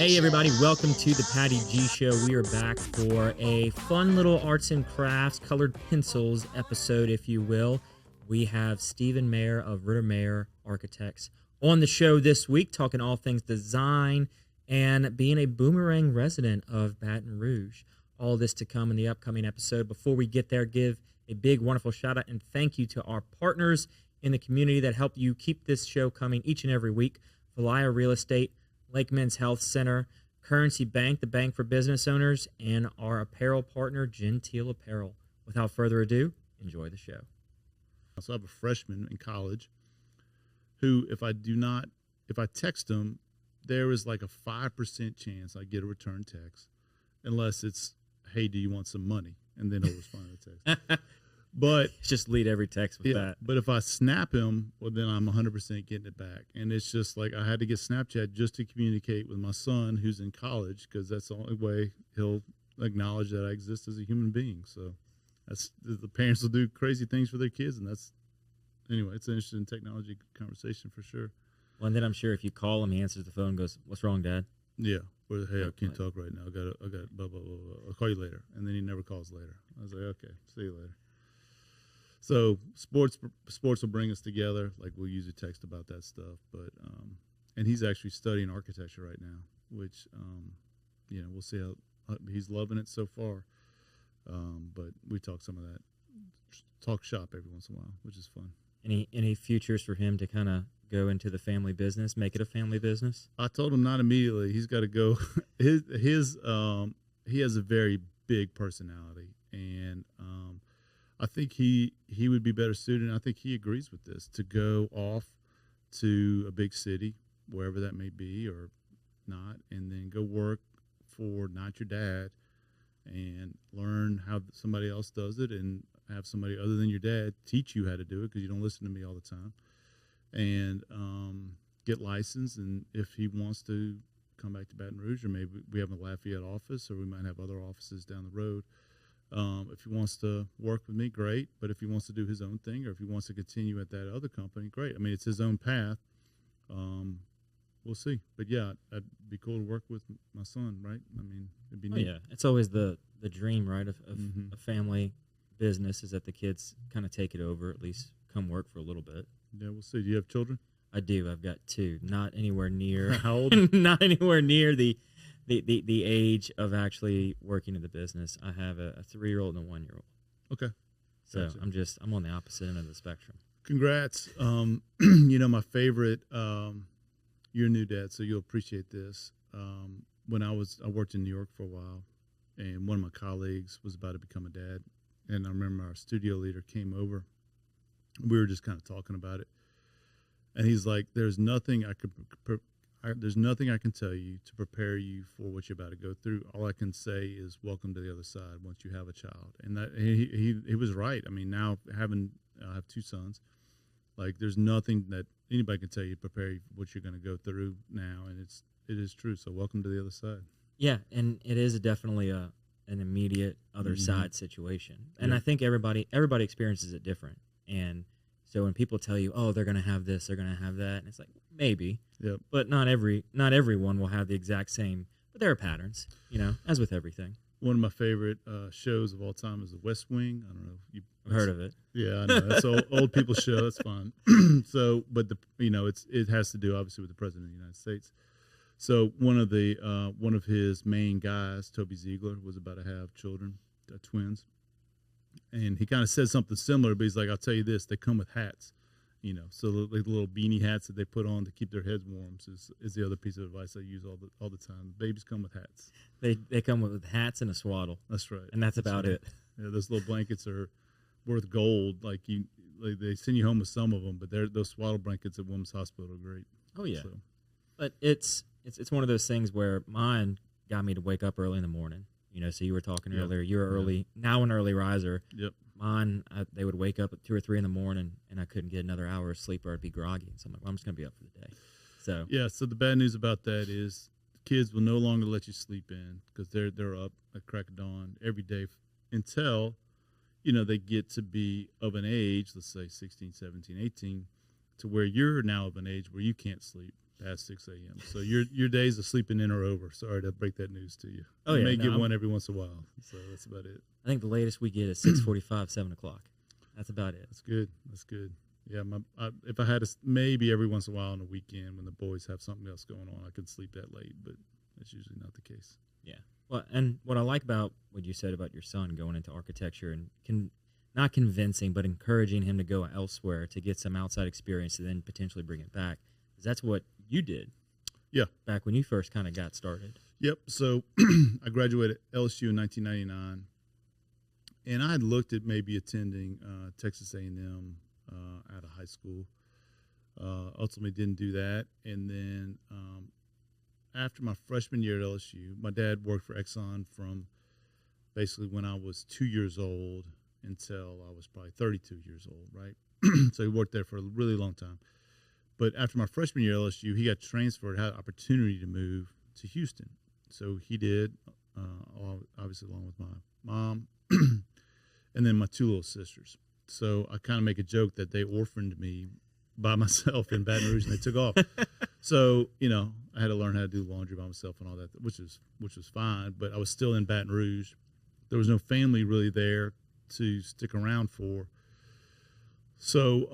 Hey everybody, welcome to the Patty G Show. We are back for a fun little arts and crafts, colored pencils episode, if you will. We have Stephen Maher of Ritter Maher Architects on the show this week, talking all things design and being a Boomerang resident of Baton Rouge. All this to come in the upcoming episode. Before we get there, give a big, wonderful shout out and thank you to our partners in the community that help you keep this show coming each and every week. Valaya Real Estate, Lake Men's Health Center, Currency Bank, the bank for business owners, and our apparel partner, Genteel Apparel. Without further ado, enjoy the show. So I have a freshman in college who, if I text him, there is like a 5% chance I get a return text, unless it's, hey, do you want some money? And then he'll respond to the text. But just lead every text with that. But if I snap him, well, then I'm 100% getting it back. And it's just like I had to get Snapchat just to communicate with my son who's in college, because that's the only way he'll acknowledge that I exist as a human being. So that's the parents will do crazy things for their kids, and that's anyway. It's an interesting technology conversation for sure. Well, and then I'm sure if you call him, he answers the phone and goes, "What's wrong, Dad?" Yeah. Or, hey, I can't talk right now. I got blah, blah, blah, blah. I'll call you later. And then he never calls later. I was like, okay, see you later. So sports will bring us together. Like, we'll usually text about that stuff. But and he's actually studying architecture right now, which we'll see how he's loving it so far. But we talk some of that, talk shop every once in a while, which is fun. Any futures for him to kind of go into the family business, make it a family business? I told him not immediately. He's got to go. He has a very big personality, and I think he would be better suited, and I think he agrees with this, to go off to a big city, wherever that may be or not, and then go work for not your dad and learn how somebody else does it, and have somebody other than your dad teach you how to do it, because you don't listen to me all the time, and get licensed. And if he wants to come back to Baton Rouge, or maybe we have a Lafayette office, or we might have other offices down the road. If he wants to work with me, great. But if he wants to do his own thing, or if he wants to continue at that other company, great. I mean, it's his own path. We'll see. But yeah, it'd be cool to work with my son, right? I mean, it'd be neat. Yeah, it's always the dream, right, of Mm-hmm. a family business, is that the kids kind of take it over, at least come work for a little bit. Yeah, we'll see. Do you have children? I do. I've got two. Not anywhere near. How old? Not anywhere near the age of actually working in the business. I have a 3-year-old and a 1-year-old. Okay. So Gotcha. I'm on the opposite end of the spectrum. Congrats. My favorite, you're a new dad, so you'll appreciate this. When I worked in New York for a while, and one of my colleagues was about to become a dad. And I remember our studio leader came over. We were just kind of talking about it. And he's like, there's nothing I can tell you to prepare you for what you're about to go through. All I can say is welcome to the other side once you have a child. And that he was right. I mean, now I have 2 sons. Like, there's nothing that anybody can tell you to prepare you for what you're going to go through now. And it is true. So welcome to the other side. Yeah, and it is definitely an immediate other side situation. And Yeah. I think everybody experiences it different. And so when people tell you, oh, they're going to have this, they're going to have that, and it's like, maybe. Yep. But not everyone will have the exact same. But there are patterns, as with everything. One of my favorite shows of all time is The West Wing. I don't know if you've Heard of it. Yeah, I know. That's an old people's show. That's fun. So, but it has to do obviously with the President of the United States. So one of his main guys, Toby Ziegler, was about to have children, twins, and he kind of said something similar. But he's like, "I'll tell you this: they come with hats, So the little beanie hats that they put on to keep their heads warm is the other piece of advice I use all the time. Babies come with hats. They come with hats and a swaddle. That's right, and that's about right. it. Yeah, those little blankets are worth gold. Like they send you home with some of them, but those swaddle blankets at Women's Hospital are great. Oh yeah, so. But it's one of those things where mine got me to wake up early in the morning. So you were talking earlier. You're early now, an early riser. Yep. Mine, they would wake up at 2 or 3 in the morning, and I couldn't get another hour of sleep, or I'd be groggy. So I'm like, well, I'm just gonna be up for the day. So yeah. So the bad news about that is kids will no longer let you sleep in, because they're up at crack of dawn every day until they get to be of an age, let's say 16, 17, 18, to where you're now of an age where you can't sleep past 6 a.m. So your days of sleeping in are over. Sorry to break that news to you. Oh, You yeah, may no, get I'm- one every once in a while. So that's about it. I think the latest we get is 6:45, 7 o'clock. That's about it. That's good. That's good. Yeah, if I had maybe every once in a while on the weekend when the boys have something else going on, I could sleep that late, but that's usually not the case. Yeah. Well, and what I like about what you said about your son going into architecture and not convincing, but encouraging him to go elsewhere to get some outside experience and then potentially bring it back, because that's what you did. Yeah. Back when you first kind of got started. Yep. So I graduated LSU in 1999, and I had looked at maybe attending Texas A&M out of high school. Ultimately didn't do that. And then after my freshman year at LSU, my dad worked for Exxon from basically when I was 2 years old until I was probably 32 years old, right? So he worked there for a really long time. But after my freshman year at LSU, he got transferred, had an opportunity to move to Houston. So he did, obviously along with my mom and then my two little sisters. So I kind of make a joke that they orphaned me by myself in Baton Rouge, and they took off. So, I had to learn how to do laundry by myself and all that, which was fine. But I was still in Baton Rouge. There was no family really there to stick around for. So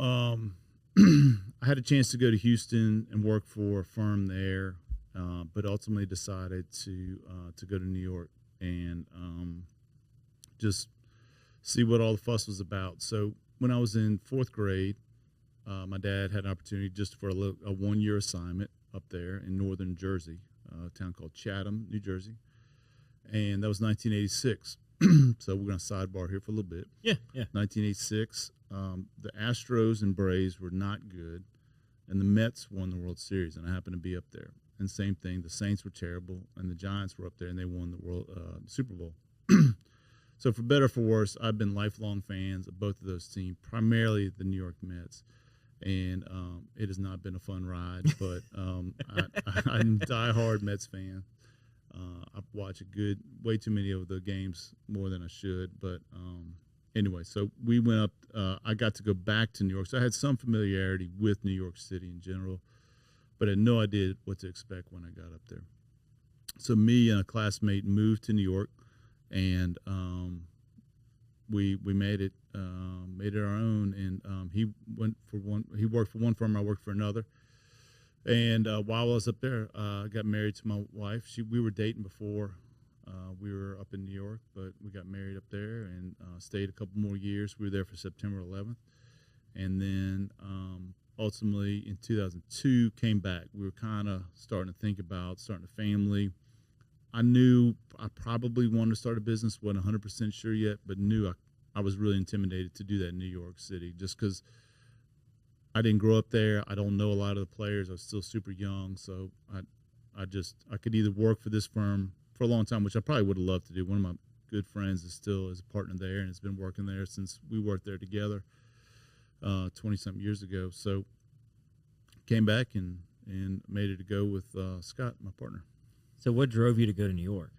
I had a chance to go to Houston and work for a firm there, but ultimately decided to go to New York and just see what all the fuss was about. So when I was in fourth grade, my dad had an opportunity just for a 1-year assignment up there in northern Jersey, a town called Chatham, New Jersey, and that was 1986. So we're going to sidebar here for a little bit. Yeah. 1986, the Astros and Braves were not good, and the Mets won the World Series, and I happened to be up there. And same thing, the Saints were terrible, and the Giants were up there, and they won the Super Bowl. So for better or for worse, I've been lifelong fans of both of those teams, primarily the New York Mets. And it has not been a fun ride, but I'm a diehard Mets fan. I watch way too many of the games, more than I should. But anyway, so we went up. I got to go back to New York, so I had some familiarity with New York City in general, but I had no idea what to expect when I got up there. So me and a classmate moved to New York, and we made it our own. And he worked for one firm, I worked for another. And while I was up there, I got married to my wife. We were dating before we were up in New York, but we got married up there and stayed a couple more years. We were there for September 11th. And then ultimately in 2002 came back. We were kind of starting to think about starting a family. I knew I probably wanted to start a business, wasn't 100% sure yet, but knew I was really intimidated to do that in New York City just because I didn't grow up there. I don't know a lot of the players. I was still super young, so I could either work for this firm for a long time, which I probably would have loved to do. One of my good friends is still a partner there and has been working there since we worked there together 20-something years ago. So came back and made it to go with Scott, my partner. So what drove you to go to New York?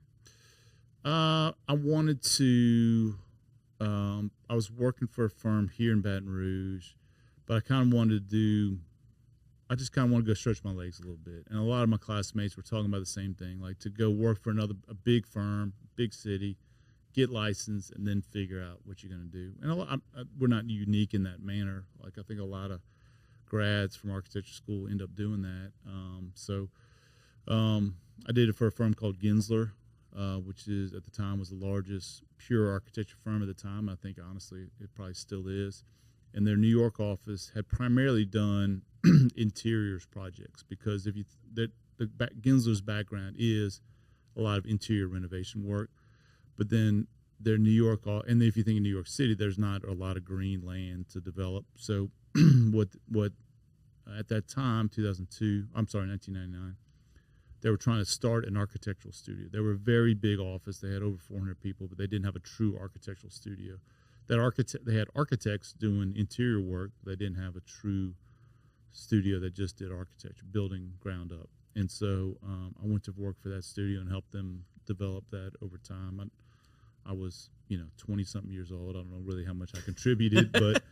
I wanted to I was working for a firm here in Baton Rouge, but I kind of wanted to go stretch my legs a little bit. And a lot of my classmates were talking about the same thing, like to go work for a big firm, big city, get licensed, and then figure out what you're going to do. And we're not unique in that manner. Like I think a lot of grads from architecture school end up doing that. I did it for a firm called Gensler, which is at the time was the largest pure architecture firm at the time. I think honestly it probably still is. And their New York office had primarily done interiors projects because Gensler's background is a lot of interior renovation work, but then their New York, and if you think of New York City, there's not a lot of green land to develop. So what at that time, 1999. They were trying to start an architectural studio. They were a very big office. They had over 400 people, but they didn't have a true architectural studio. They had architects doing interior work. But they didn't have a true studio that just did architecture, building ground up. And so I went to work for that studio and helped them develop that over time. I was 20 something years old. I don't know really how much I contributed, but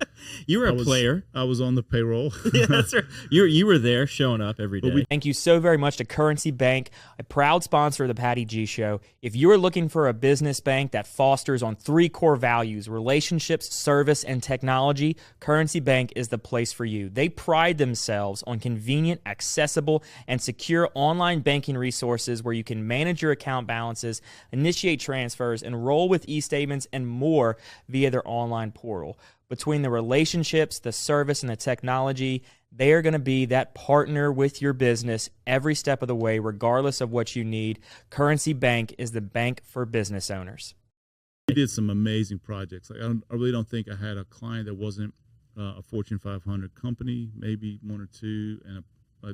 You were a player. I was on the payroll. Yeah, that's right. You were there showing up every day. Thank you so very much to Currency Bank, a proud sponsor of the Patty G Show. If you are looking for a business bank that fosters on 3 core values, relationships, service, and technology, Currency Bank is the place for you. They pride themselves on convenient, accessible, and secure online banking resources where you can manage your account balances, initiate transfers, enroll with e-statements, and more via their online portal. Between the relationships, the service, and the technology, they are going to be that partner with your business every step of the way, regardless of what you need. Currency Bank is the bank for business owners. We did some amazing projects. Like I really don't think I had a client that wasn't a Fortune 500 company, maybe 1 or 2, and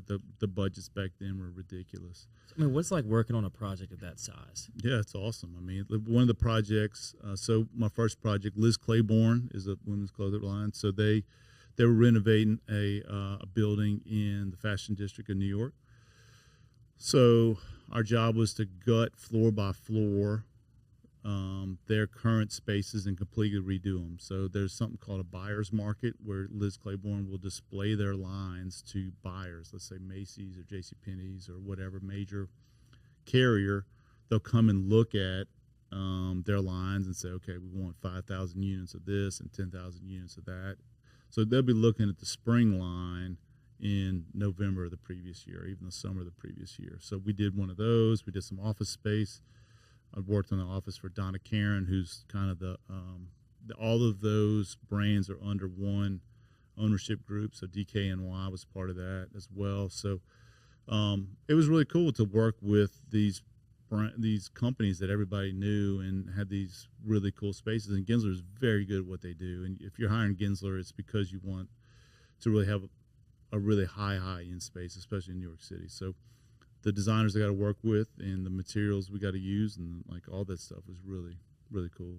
the budgets back then were ridiculous. I mean, what's like working on a project of that size? Yeah, it's awesome. I mean, one of the projects, so my first project, Liz Claiborne is a women's clothing line. So they were renovating a building in the Fashion District of New York. So our job was to gut floor by floor their current spaces and completely redo them. So there's something called a buyer's market where Liz Claiborne will display their lines to buyers, let's say Macy's or JCPenney's or whatever major carrier. They'll come and look at their lines and say, okay, we want 5,000 units of this and 10,000 units of that. So they'll be looking at the spring line in November of the previous year, even the summer of the previous year. So we did one of those. We did some office space. I've worked on the office for Donna Karen, who's kind of all of those brands are under one ownership group. So DKNY was part of that as well. So it was really cool to work with these companies that everybody knew and had these really cool spaces. And Gensler is very good at what they do. And if you're hiring Gensler, it's because you want to really have a really high-end space, especially in New York City. So the designers I got to work with and the materials we got to use and like all that stuff was really, really cool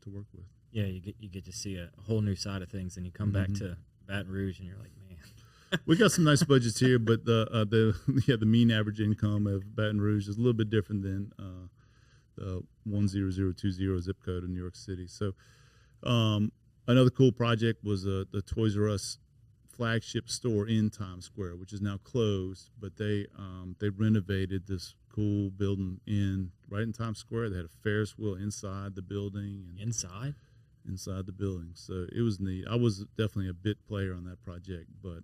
to work with. Yeah, you get to see a whole new side of things, and you come back to Baton Rouge, and you're like, man. We got some nice budgets here, but the mean average income of Baton Rouge is a little bit different than the 10020 zip code in New York City. So another cool project was the Toys R Us flagship store in Times Square, which is now closed, but they renovated this cool building right in Times Square. They had a Ferris wheel inside the building. And inside the building. So it was neat. I was definitely a bit player on that project, but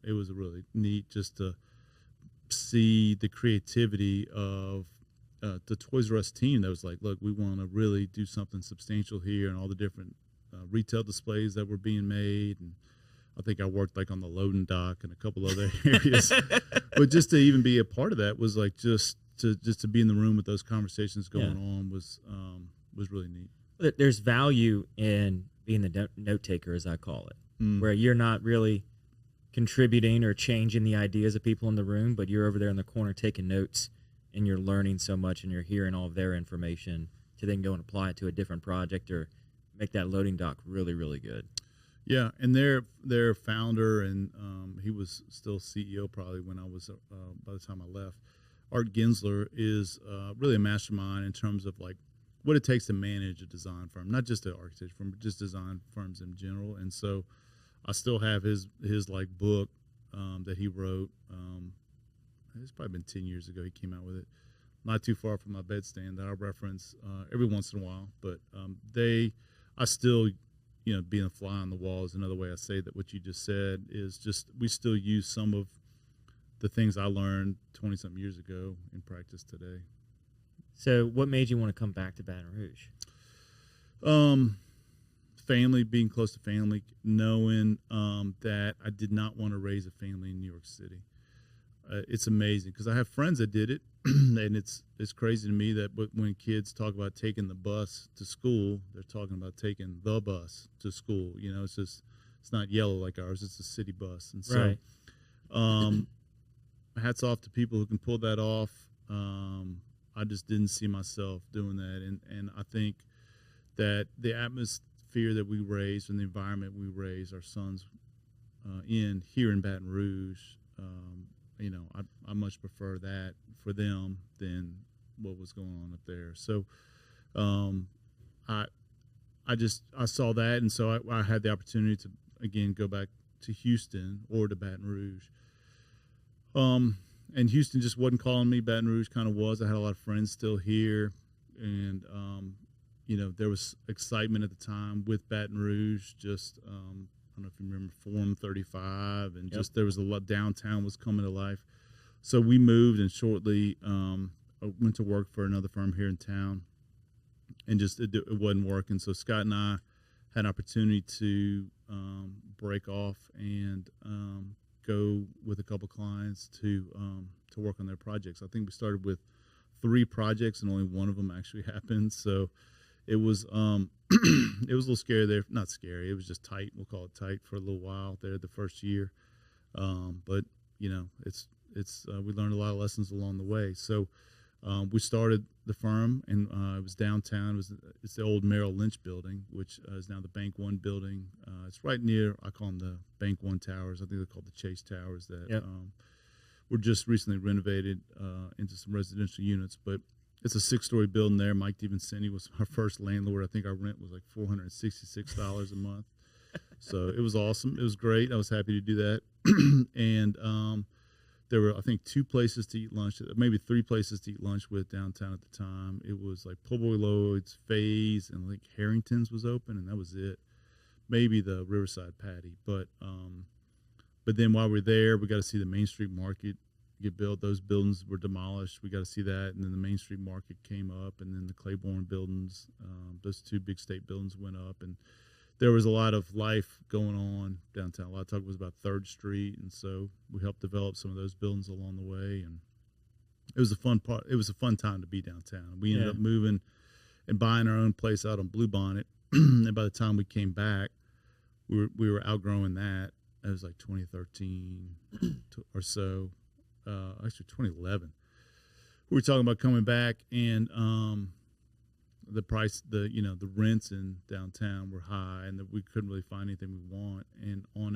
it was really neat just to see the creativity of the Toys R Us team that was like, look, we want to really do something substantial here, and all the different retail displays that were being made. And I think I worked like on the loading dock and a couple other areas. But just to even be a part of that was like just to be in the room with those conversations going on was really neat. There's value in being the note taker, as I call it, where you're not really contributing or changing the ideas of people in the room, but you're over there in the corner taking notes, and you're learning so much, and you're hearing all of their information to then go and apply it to a different project or make that loading dock really, really good. Yeah, and their founder, and he was still CEO probably when I was by the time I left. Art Gensler is really a mastermind in terms of like what it takes to manage a design firm, not just an architecture firm, but just design firms in general. And so I still have his like book that he wrote. It's probably been 10 years ago he came out with it. Not too far from my bedstand that I reference every once in a while. But I still, being a fly on the wall is another way I say that what you just said is just we still use some of the things I learned 20-something years ago in practice today. So what made you want to come back to Baton Rouge? Family, being close to family, knowing that I did not want to raise a family in New York City. It's amazing because I have friends that did it, and it's crazy to me that when kids talk about taking the bus to school, they're talking about taking the bus to school. It's not yellow like ours; it's a city bus, and so hats off to people who can pull that off. I just didn't see myself doing that, and I think that the atmosphere that we raised and the environment we raised our sons here in Baton Rouge. I much prefer that for them than what was going on up there. So I saw that, and so I had the opportunity to again go back to Houston or to Baton Rouge. And Houston just wasn't calling me. Baton Rouge kind of was. I had a lot of friends still here, and there was excitement at the time with Baton Rouge. Just I don't know if you remember Forum 35, and just there was a lot. Downtown was coming to life. So we moved, and shortly I went to work for another firm here in town, and just it wasn't working. So Scott and I had an opportunity to break off and go with a couple clients to work on their projects. I think we started with 3 projects, and only one of them actually happened. So it was it was a little scary there. Not scary. It was just tight. We'll call it tight for a little while there the first year. But it's we learned a lot of lessons along the way. So we started the firm, and it was downtown. It's the old Merrill Lynch building, which is now the Bank One building. It's right near, I call them the Bank One Towers. I think they're called the Chase Towers that were just recently renovated into some residential units. But it's a 6-story building there. Mike DiVincenzi was our first landlord. I think our rent was like $466 a month. So it was awesome. It was great. I was happy to do that. And there were, I think, 2 places to eat lunch, maybe 3 places to eat lunch with downtown at the time. It was like Po' Boy Lloyd's, Faye's, and I think Harrington's was open, and that was it. Maybe the Riverside Patty. But then while we were there, we got to see the Main Street Market get built. Those buildings were demolished. We got to see that. And then the Main Street Market came up, and then the Claiborne buildings, those 2 big state buildings went up. And there was a lot of life going on downtown. A lot of talk was about 3rd Street, and so we helped develop some of those buildings along the way. And it was a fun part. It was a fun time to be downtown. We ended up moving and buying our own place out on Bluebonnet. And by the time we came back, we were outgrowing that. It was like 2013 or so, actually 2011. We were talking about coming back, and the price, the rents in downtown were high, and that we couldn't really find anything we want. And on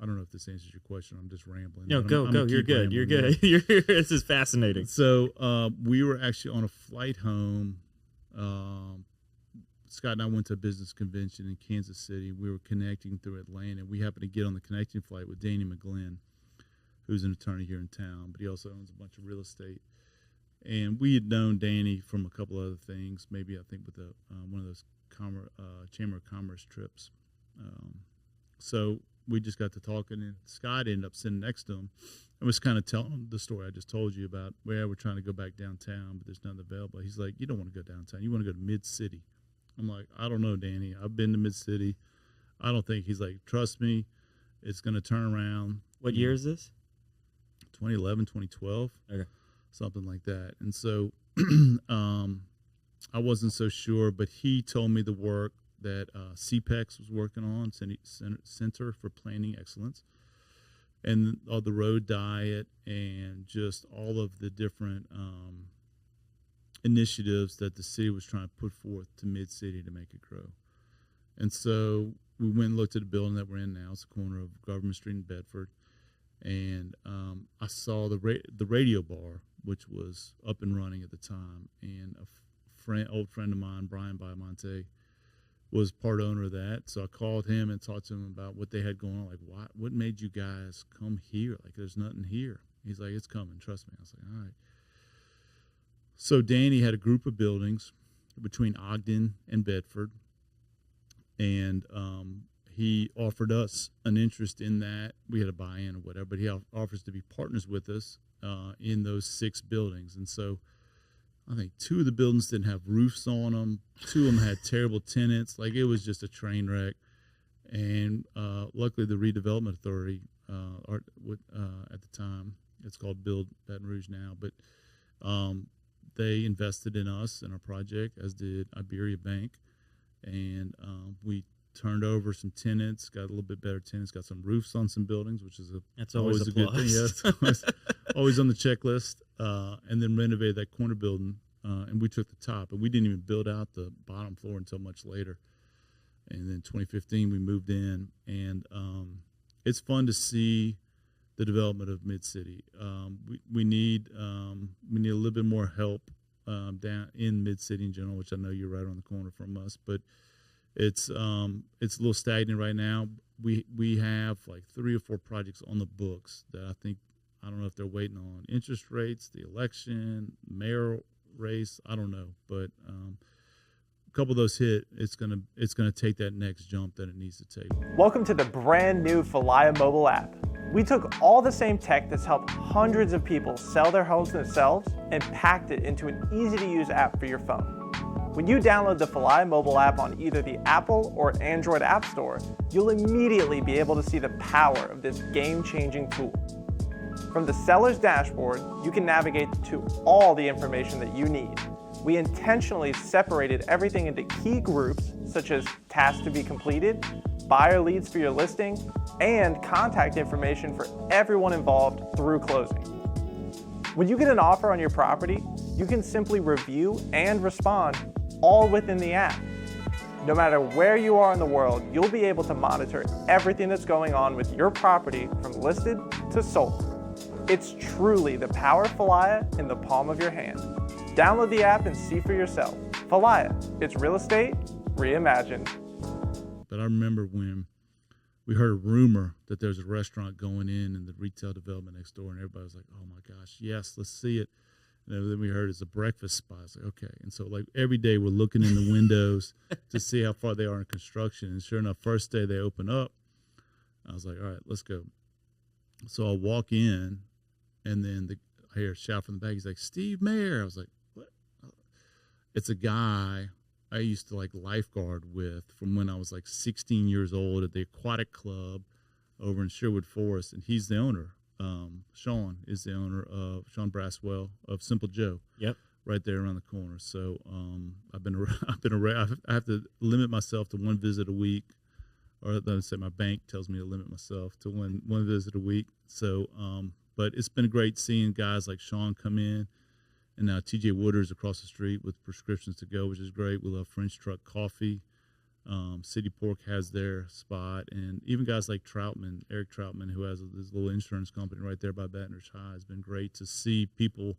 I don't know if this answers your question. I'm just rambling. No, go. You're good. You're good. This is fascinating. So we were actually on a flight home. Scott and I went to a business convention in Kansas City. We were connecting through Atlanta. We happened to get on the connecting flight with Danny McGlynn, who's an attorney here in town, but he also owns a bunch of real estate. And we had known Danny from a couple other things, maybe I think with one of those Chamber of Commerce trips. So we just got to talking, and Scott ended up sitting next to him. I was kind of telling him the story I just told you about where we're trying to go back downtown, but there's nothing available. He's like, you don't want to go downtown. You want to go to Mid-City. I'm like, I don't know, Danny. I've been to Mid-City. I don't think. He's like, trust me, it's going to turn around. What year is this? 2011, 2012. Okay. Something like that. And so I wasn't so sure, but he told me the work that CPEX was working on, Center for Planning Excellence, and all the road diet and just all of the different initiatives that the city was trying to put forth to Mid-City to make it grow. And so we went and looked at the building that we're in now. It's the corner of Government Street in Bedford. And I saw the radio bar, which was up and running at the time. And old friend of mine, Brian Biomonte, was part owner of that. So I called him and talked to him about what they had going on. Like, what made you guys come here? Like, there's nothing here. He's like, it's coming. Trust me. I was like, all right. So Danny had a group of buildings between Ogden and Bedford. And he offered us an interest in that. We had a buy-in or whatever, but he offers to be partners with us in those 6 buildings. And so I think 2 of the buildings didn't have roofs on them. 2 of them had terrible tenants. Like, it was just a train wreck. And luckily, the Redevelopment Authority at the time, it's called Build Baton Rouge now, but they invested in us and our project, as did Iberia Bank. And we turned over some tenants, got a little bit better tenants, got some roofs on some buildings, which is always a good thing. Yeah, always on the checklist. And then renovated that corner building, and we took the top. And we didn't even build out the bottom floor until much later. And then 2015, we moved in, and it's fun to see the development of Mid-City. We need a little bit more help down in Mid-City in general, which I know you're right on the corner from us, but it's a little stagnant right now. We have like 3 or 4 projects on the books that I don't know if they're waiting on interest rates, the election, mayor race. I don't know, but a couple of those hit, it's gonna take that next jump that it needs to take. Welcome to the brand new Falaya mobile app. We took all the same tech that's helped hundreds of people sell their homes themselves and packed it into an easy-to-use app for your phone. When you download the Falaya mobile app on either the Apple or Android App Store, you'll immediately be able to see the power of this game-changing tool. From the seller's dashboard, you can navigate to all the information that you need. We intentionally separated everything into key groups, such as tasks to be completed, buyer leads for your listing, and contact information for everyone involved through closing. When you get an offer on your property, you can simply review and respond all within the app. No matter where you are in the world, you'll be able to monitor everything that's going on with your property from listed to sold. It's truly the power of Falaya in the palm of your hand. Download the app and see for yourself. Falaya, it's real estate reimagined. But I remember when we heard a rumor that there's a restaurant going in the retail development next door, and everybody was like, oh my gosh, yes, let's see it. And then we heard it's a breakfast spot. It's like, okay. And so like every day we're looking in the windows to see how far they are in construction. And sure enough, first day they open up, I was like, all right, let's go. So I walk in, and then I hear a shout from the back. He's like, Steve Maher. I was like, what? It's a guy I used to like lifeguard with from when I was like 16 years old at the aquatic club over in Sherwood Forest, and he's the owner. Sean is the owner of Sean Braswell of Simple Joe. Yep. Right there around the corner. So I have to limit myself to 1 visit a week, or let's say my bank tells me to limit myself to one visit a week. So, but it's been great seeing guys like Sean come in. And now TJ Wooders across the street with Prescriptions to Go, which is great. We love French Truck Coffee. City Pork has their spot. And even guys like Eric Troutman, who has this little insurance company right there by Baton Rouge High. It's been great to see people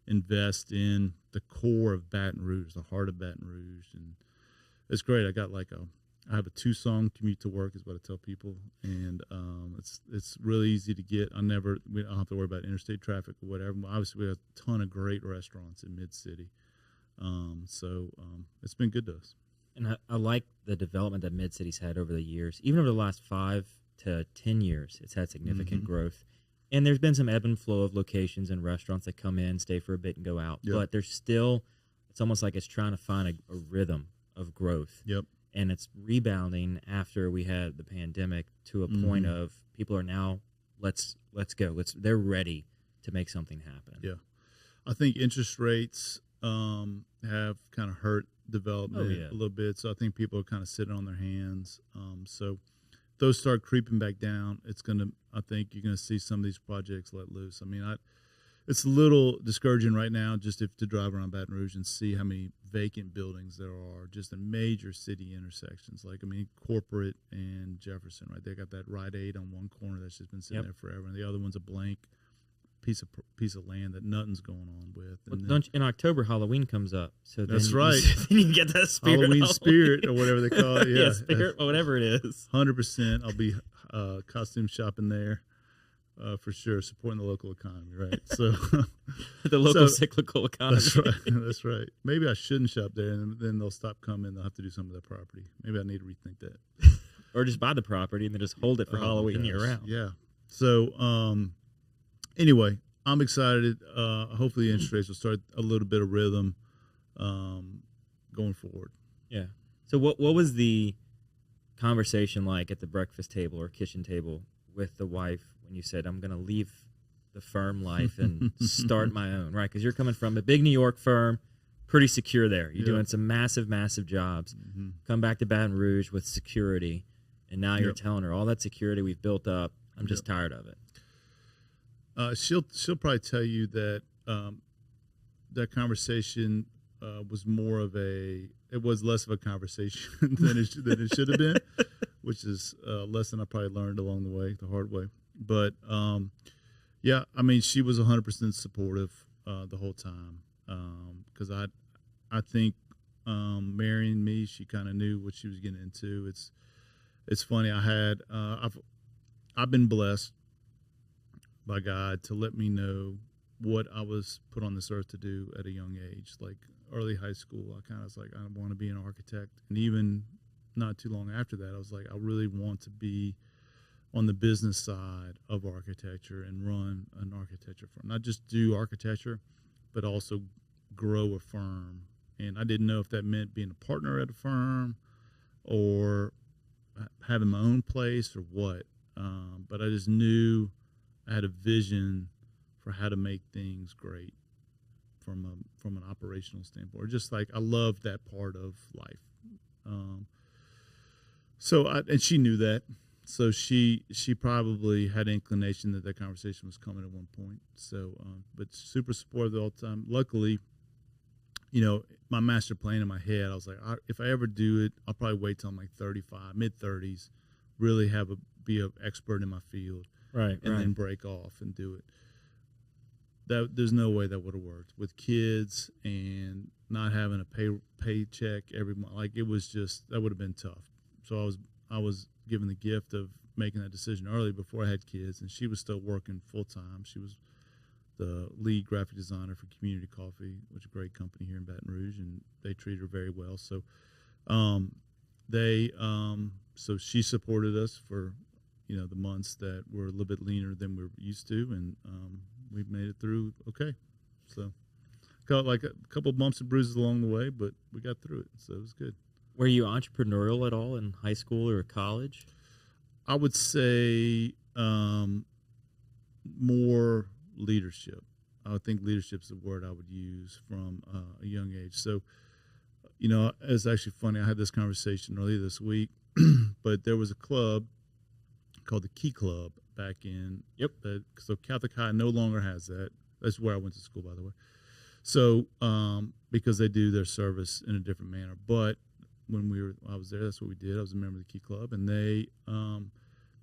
invest in the core of Baton Rouge, the heart of Baton Rouge. And it's great. I have a 2-song commute to work is what I tell people. And it's really easy to get. We don't have to worry about interstate traffic or whatever. Obviously, we have a ton of great restaurants in Mid-City. So it's been good to us. And I like the development that Mid-City's had over the years. Even over the last 5 to 10 years, it's had significant growth. And there's been some ebb and flow of locations and restaurants that come in, stay for a bit, and go out. Yep. But there's still, it's almost like it's trying to find a rhythm of growth. Yep. And it's rebounding after we had the pandemic to a point of people are now, let's go. They're ready to make something happen. Yeah. I think interest rates have kind of hurt development a little bit. So I think people are kind of sitting on their hands. So those start creeping back down. I think you're going to see some of these projects let loose. I mean, it's a little discouraging right now just to drive around Baton Rouge and see how many vacant buildings there are just in major city intersections. Like, I mean, Corporate and Jefferson, right? They got that Rite Aid on one corner that's just been sitting there forever, and the other one's a blank piece of land that nothing's going on with. And in October, Halloween comes up. So that's right. Then you get that spirit. Halloween spirit or whatever they call it. Yeah, spirit or whatever it is. 100%. I'll be costume shopping there. For sure, supporting the local economy, right? So the local cyclical economy. That's right. That's right. Maybe I shouldn't shop there, and then they'll stop coming. They'll have to do some of their property. Maybe I need to rethink that. Or just buy the property and then just hold it for Halloween year round. Yeah. So anyway, I'm excited. Hopefully, interest rates will start a little bit of rhythm going forward. Yeah. So what was the conversation like at the breakfast table or kitchen table with the wife when you said, I'm going to leave the firm life and start my own, right? Because you're coming from a big New York firm, pretty secure there. You're doing some massive, massive jobs. Come back to Baton Rouge with security, and now you're telling her all that security we've built up, I'm just tired of it. She'll probably tell you that that conversation was it was less of a conversation than it should have been, which is a lesson I probably learned along the way, the hard way. But yeah, I mean, she was 100% supportive the whole time. because I think marrying me, she kind of knew what she was getting into. It's funny. I've been blessed by God to let me know what I was put on this earth to do at a young age. Like early high school, I kind of was like, I want to be an architect. And even not too long after that, I was like, I really want to be on the business side of architecture and run an architecture firm. Not just do architecture, but also grow a firm. And I didn't know if that meant being a partner at a firm or having my own place or what. But I just knew I had a vision for how to make things great from an operational standpoint. Or just like I loved that part of life. And she knew that. So she probably had inclination that conversation was coming at one point. So, but super supportive all the time. Luckily, my master plan in my head, I was like, if I ever do it, I'll probably wait till I'm like 35, mid-30s, really be an expert in my field. Right. And then break off and do it. There's no way that would have worked with kids and not having a paycheck every month. Like it was just, that would have been tough. So I was given the gift of making that decision early before I had kids, and she was still working full time. She was the lead graphic designer for Community Coffee, which is a great company here in Baton Rouge, and they treated her very well. So, so she supported us for, the months that were a little bit leaner than we're used to, and we made it through okay. So, got like a couple of bumps and bruises along the way, but we got through it, so it was good. Were you entrepreneurial at all in high school or college? I would say more leadership. I think leadership is the word I would use from a young age. So, it's actually funny. I had this conversation earlier this week, but there was a club called the Key Club back in. Yep. So Catholic High no longer has that. That's where I went to school, by the way. So because they do their service in a different manner. But when I was there, that's what we did. I was a member of the Key Club, and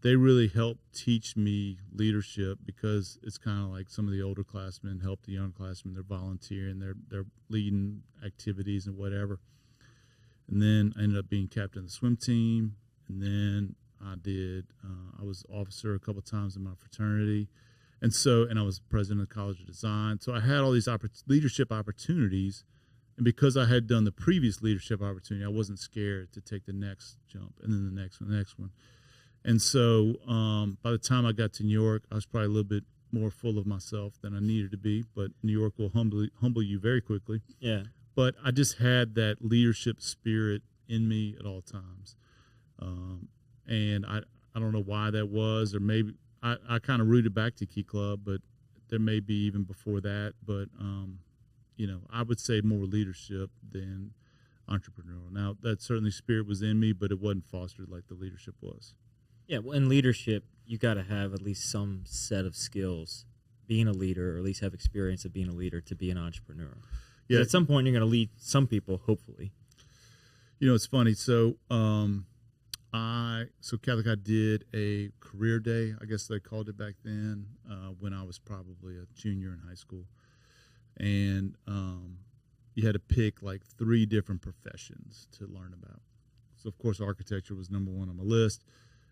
they really helped teach me leadership, because it's kind of like some of the older classmen help the young classmen. They're volunteering, they're leading activities and whatever. And then I ended up being captain of the swim team, and then I was officer a couple of times in my fraternity, and I was president of the College of Design. So I had all these leadership opportunities, and because I had done the previous leadership opportunity, I wasn't scared to take the next jump, and then the next one. And so by the time I got to New York, I was probably a little bit more full of myself than I needed to be, but New York will humble you very quickly. Yeah. But I just had that leadership spirit in me at all times. And I don't know why that was, or maybe I kind of rooted back to Key Club, but there may be even before that. But, I would say more leadership than entrepreneurial. Now, that certainly spirit was in me, but it wasn't fostered like the leadership was. Yeah, well, in leadership, you got to have at least some set of skills, being a leader, or at least have experience of being a leader to be an entrepreneur. Yeah. At some point, you're going to lead some people, hopefully. It's funny. So, Catholic, I did a career day, I guess they called it back then, when I was probably a junior in high school. And you had to pick like 3 different professions to learn about. So, of course, architecture was number 1 on my list.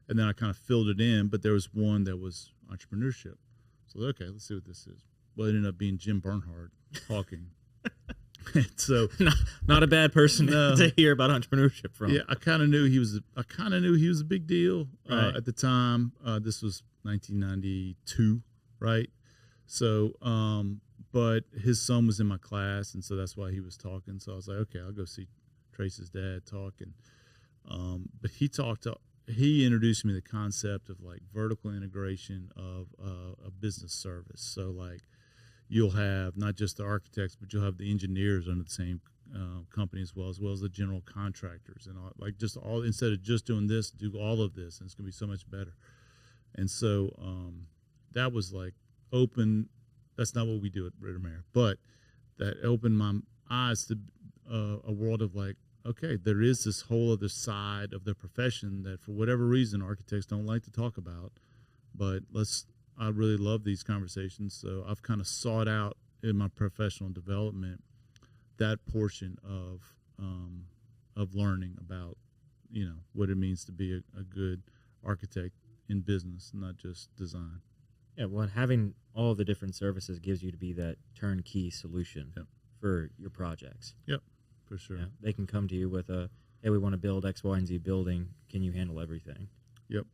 And then I kind of filled it in, but there was one that was entrepreneurship. So, okay, let's see what this is. Well, it ended up being Jim Bernhard talking. So not a bad person to hear about entrepreneurship from. Yeah, I kind of knew he was a big deal at the time. This was 1992, right? So, but his son was in my class, and so that's why he was talking. So I was like, okay, I'll go see Trace's dad talk. And but he introduced me to the concept of like vertical integration of a business service. So like, you'll have not just the architects, but you'll have the engineers under the same company as well as the general contractors, and all, instead of just doing this, do all of this, and it's going to be so much better. And so that was like open. That's not what we do at Ritter Maher, but that opened my eyes to a world of like, okay, there is this whole other side of the profession that for whatever reason architects don't like to talk about, but I really love these conversations. So I've kind of sought out in my professional development that portion of learning about, what it means to be a good architect in business, not just design. Yeah, well, having all the different services gives you to be that turnkey solution Yep. for your projects. Yep, for sure. Yeah, they can come to you with hey, we want to build X, Y, and Z building. Can you handle everything? Yep.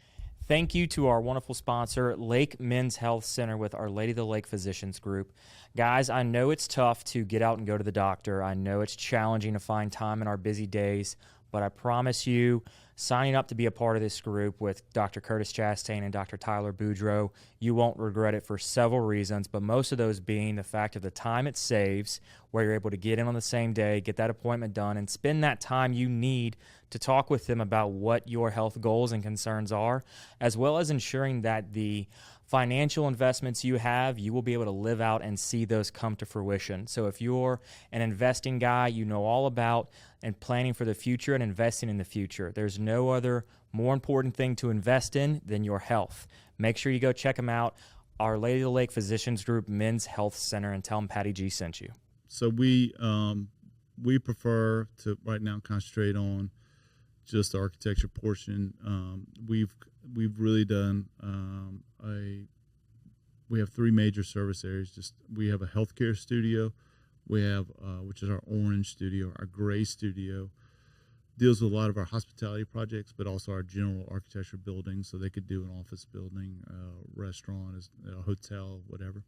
Thank you to our wonderful sponsor, Lake Men's Health Center with Our Lady of the Lake Physicians Group. Guys, I know it's tough to get out and go to the doctor. I know it's challenging to find time in our busy days, but I promise you, signing up to be a part of this group with Dr. Curtis Chastain and Dr. Tyler Boudreau, you won't regret it for several reasons, but most of those being the fact of the time it saves, where you're able to get in on the same day, get that appointment done, and spend that time you need to talk with them about what your health goals and concerns are, as well as ensuring that the financial investments you have, you will be able to live out and see those come to fruition. So if you're an investing guy, you know all about and planning for the future and investing in the future. There's no other more important thing to invest in than your health. Make sure you go check them out, Our Lady of the Lake Physicians Group Men's Health Center, and tell them Patty G sent you. So we prefer to right now concentrate on just the architecture portion. We've really done we have three major service areas. We have a healthcare studio, we have which is our orange studio, our gray studio deals with a lot of our hospitality projects, but also our general architecture buildings. So they could do an office building, restaurant, a hotel, whatever.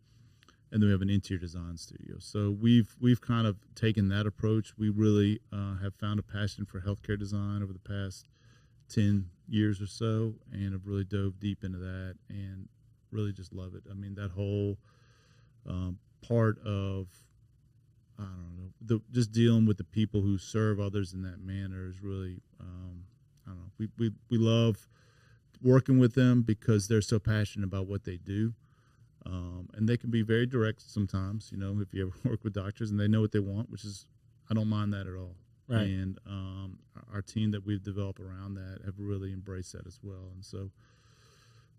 And then we have an interior design studio. So we've kind of taken that approach. We really have found a passion for healthcare design over the past 10 years or so, and have really dove deep into that and really just love it. I mean, that whole part of, I don't know, just dealing with the people who serve others in that manner is really, I don't know, we love working with them because they're so passionate about what they do. And they can be very direct sometimes, if you ever work with doctors and they know what they want, which is, I don't mind that at all. Right. And our team that we've developed around that have really embraced that as well. And so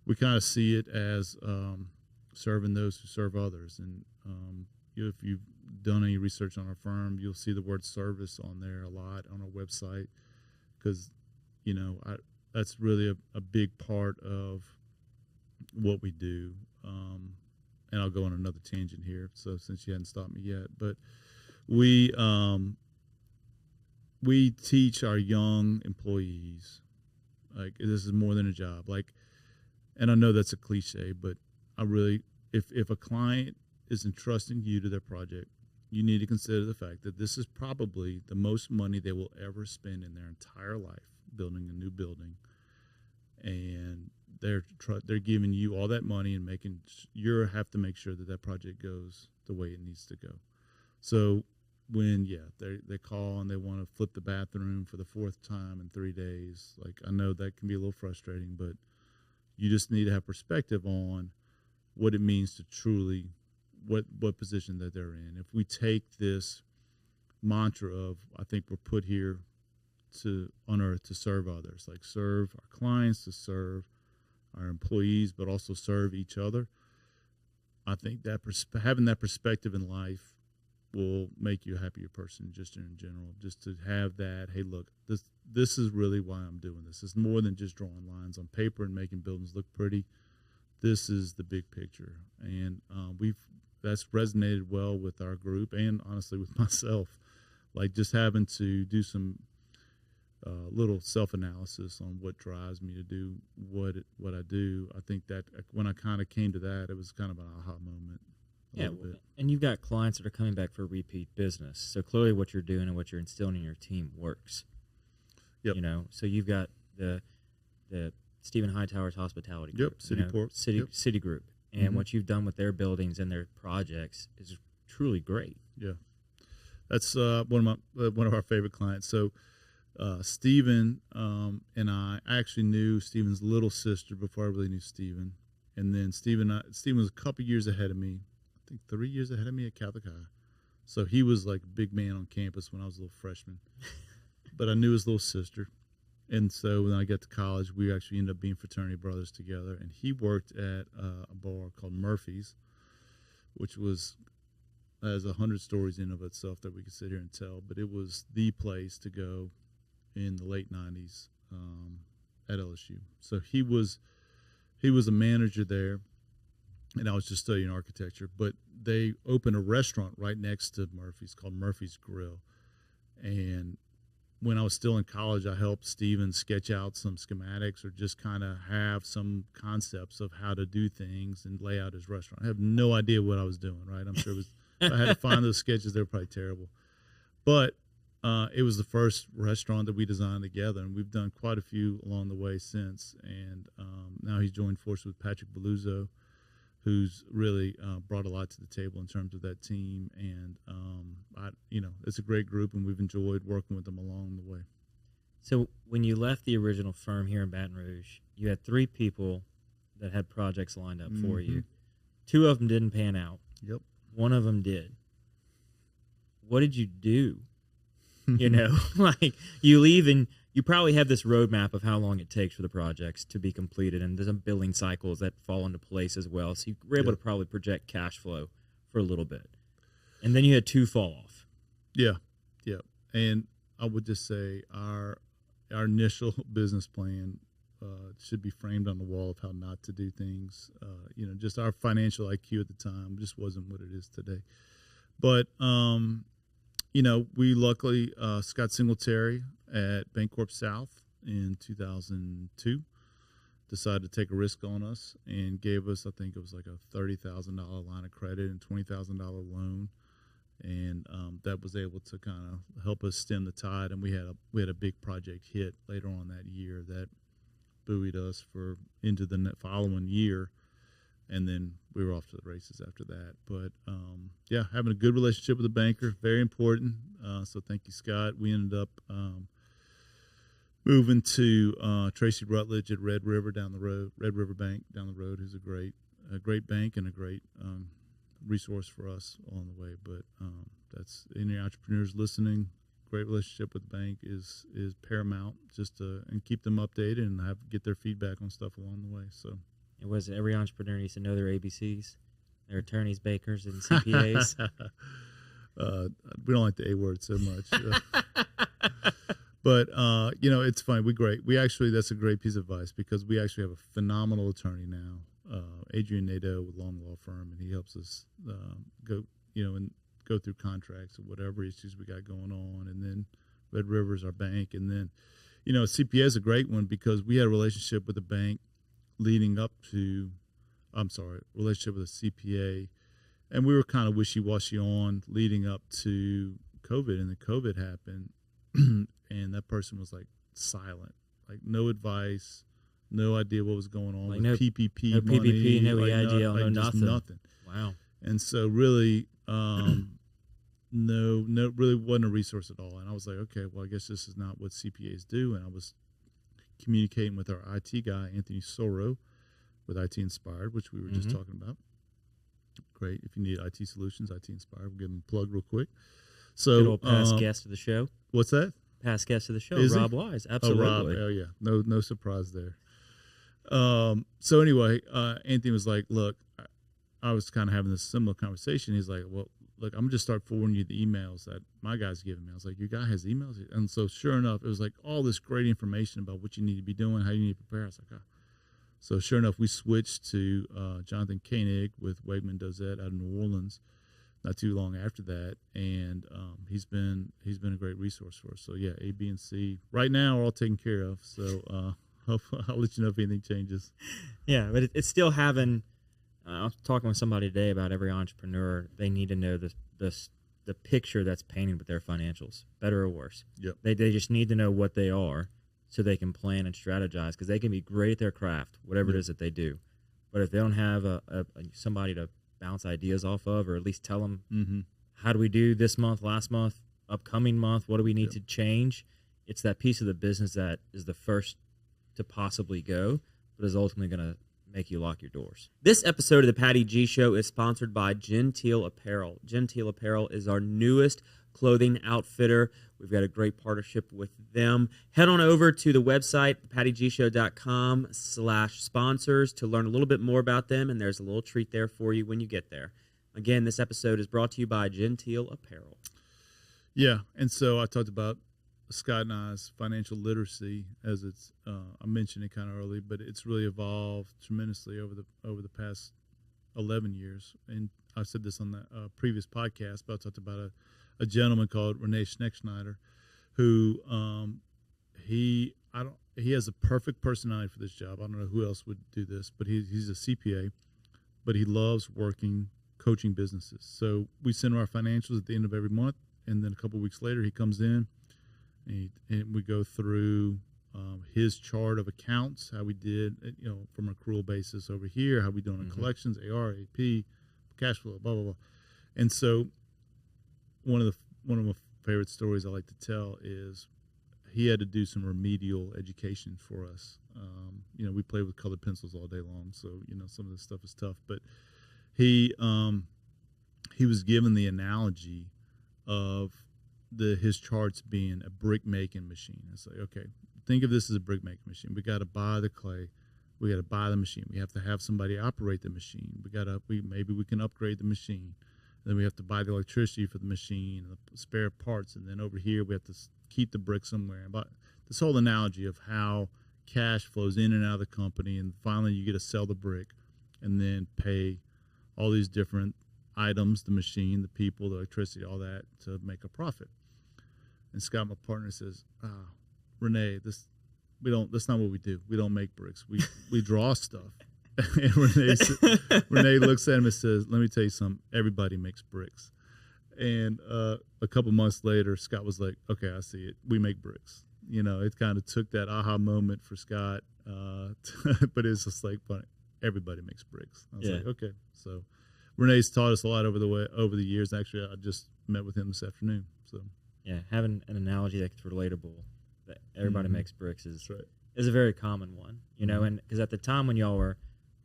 we kind of see it as serving those who serve others. And if you've done any research on our firm, you'll see the word service on there a lot on our website because, that's really a big part of what we do. And I'll go on another tangent here. So since you hadn't stopped me yet, but we teach our young employees, like, this is more than a job. Like, and I know that's a cliche, but I really, if a client is entrusting you to their project, you need to consider the fact that this is probably the most money they will ever spend in their entire life building a new building. And they're giving you all that money and you have to make sure that project goes the way it needs to go. So when they call and they want to flip the bathroom for the fourth time in 3 days, like, I know that can be a little frustrating, but you just need to have perspective on what it means to truly what position that they're in. If we take this mantra of, I think we're put here on earth to serve others, like serve our clients, to serve our employees, but also serve each other. I think that having that perspective in life will make you a happier person, just in general. Just to have that, hey, look, this is really why I'm doing this. It's more than just drawing lines on paper and making buildings look pretty. This is the big picture, and that's resonated well with our group, and honestly with myself. Like, just having to do some little self-analysis on what drives me to do what I do. I think that when I kind of came to that, it was kind of an aha moment. Yeah, and you've got clients that are coming back for repeat business. So clearly what you're doing and what you're instilling in your team works. Yep. So you've got the Stephen Hightower's hospitality group. Yep, City Group. And what you've done with their buildings and their projects is truly great. Yeah. That's one of our favorite clients. So Stephen and I actually knew Stephen's little sister before I really knew Stephen. And then Stephen was a couple years ahead of me. I think 3 years ahead of me at Catholic High. So he was like a big man on campus when I was a little freshman. But I knew his little sister. And so when I got to college, we actually ended up being fraternity brothers together. And he worked at a bar called Murphy's, which was has 100 stories in of itself that we could sit here and tell. But it was the place to go in the late 90s at LSU. So he was a manager there, and I was just studying architecture. But they opened a restaurant right next to Murphy's called Murphy's Grill. And when I was still in college, I helped Steven sketch out some schematics or just kind of have some concepts of how to do things and lay out his restaurant. I have no idea what I was doing, right? I'm sure if I had to find those sketches, they were probably terrible. But it was the first restaurant that we designed together, and we've done quite a few along the way since. And now he's joined forces with Patrick Belluzzo, who's really brought a lot to the table in terms of that team. And, it's a great group, and we've enjoyed working with them along the way. So when you left the original firm here in Baton Rouge, you had 3 people that had projects lined up for you. 2 of them didn't pan out. Yep. 1 of them did. What did you do? Like you leave and you probably have this roadmap of how long it takes for the projects to be completed, and there's some billing cycles that fall into place as well. So you were able to probably project cash flow for a little bit. And then you had 2 fall off. Yeah. And I would just say our initial business plan should be framed on the wall of how not to do things. Just our financial IQ at the time just wasn't what it is today. But, we luckily, Scott Singletary at Bancorp South in 2002 decided to take a risk on us and gave us, I think it was like a $30,000 line of credit and $20,000 loan. And that was able to kind of help us stem the tide. And we had a big project hit later on that year that buoyed us into the following year. And then we were off to the races after that. But, having a good relationship with the banker, very important. So thank you, Scott. We ended up moving to Tracy Rutledge at Red River Bank down the road, who's a great bank and a great resource for us along the way. But that's any entrepreneurs listening. Great relationship with the bank is paramount, and keep them updated and get their feedback on stuff along the way. So it was every entrepreneur needs to know their ABCs, their attorneys, bakers, and CPAs. We don't like the A word so much. But, it's funny. That's a great piece of advice because we actually have a phenomenal attorney now, Adrian Nadeau with Long Law Firm, and he helps us go through contracts or whatever issues we got going on. And then Red River is our bank. And then, CPA is a great one because we had a relationship with the bank relationship with a CPA, and we were kind of wishy-washy on leading up to COVID, and then COVID happened. And that person was like silent, like no advice, no idea what was going on with PPP no money, PPP, no EIDL, no nothing. Wow. And so really, really wasn't a resource at all. And I was like, okay, well, I guess this is not what CPAs do. And I was communicating with our IT guy, Anthony Soro, with IT Inspired, which we were just talking about. Great. If you need IT solutions, IT Inspired, we'll give them a plug real quick. So, good old past guest of the show. What's that? Past guest of the show, Is Rob he? Wise. Absolutely. Oh, Rob. Oh, yeah. No surprise there. So anyway, Anthony was like, look, I was kind of having this similar conversation. He's like, well, look, I'm going to just start forwarding you the emails that my guy's giving me. I was like, your guy has emails? And so sure enough, it was like all this great information about what you need to be doing, how you need to prepare. I was like, oh. So sure enough, we switched to Jonathan Koenig with Wegman Dozette out of New Orleans not too long after that, and he's been a great resource for us. So yeah, A, B, and C right now are all taken care of. So I'll let you know if anything changes. Yeah, but it's still having. I was talking with somebody today about every entrepreneur. They need to know the picture that's painted with their financials, better or worse. Yep. They just need to know what they are, so they can plan and strategize. Because they can be great at their craft, whatever it is that they do, but if they don't have somebody to bounce ideas off of, or at least tell them how do we do this month, last month, upcoming month, what do we need to change? It's that piece of the business that is the first to possibly go, but is ultimately going to make you lock your doors. This episode of the Patty G Show is sponsored by Genteel Apparel. Genteel Apparel is our newest clothing outfitter. We've got a great partnership with them. Head on over to the website, pattygshow.com/sponsors to learn a little bit more about them, and there's a little treat there for you when you get there. Again, this episode is brought to you by Genteel Apparel. Yeah, and so I talked about Scott and I's financial literacy, as it's I mentioned it kind of early, but it's really evolved tremendously over the past 11 years. And I said this on the previous podcast, but I talked about a gentleman called Renee Schneckschneider, who he has a perfect personality for this job. I don't know who else would do this, but he's a CPA, but he loves coaching businesses. So we send him our financials at the end of every month, and then a couple of weeks later he comes in and we go through his chart of accounts, how we did, from an accrual basis over here, how we doing on collections, AR, AP, cash flow, blah blah blah. And so one of my favorite stories I like to tell is he had to do some remedial education for us. We play with colored pencils all day long, so some of this stuff is tough. But he was given the analogy of his charts being a brick making machine. It's like, okay, think of this as a brick making machine. We got to buy the clay, we got to buy the machine. We have to have somebody operate the machine. Maybe we can upgrade the machine. Then we have to buy the electricity for the machine and the spare parts. And then over here we have to keep the brick somewhere. But this whole analogy of how cash flows in and out of the company, and finally you get to sell the brick and then pay all these different items, the machine, the people, the electricity, all that, to make a profit. And Scott, my partner, says, Renee, that's not what we do. We don't make bricks. We draw stuff. And Renee looks at him and says, let me tell you something. Everybody makes bricks. And a couple months later, Scott was like, okay, I see it. We make bricks. It kind of took that aha moment for Scott. But it's just like, funny. Everybody makes bricks. I was like, okay. So Renee's taught us a lot over the years. Actually, I just met with him this afternoon. So yeah, having an analogy that's relatable, that everybody makes bricks is a very common one. And because at the time when y'all were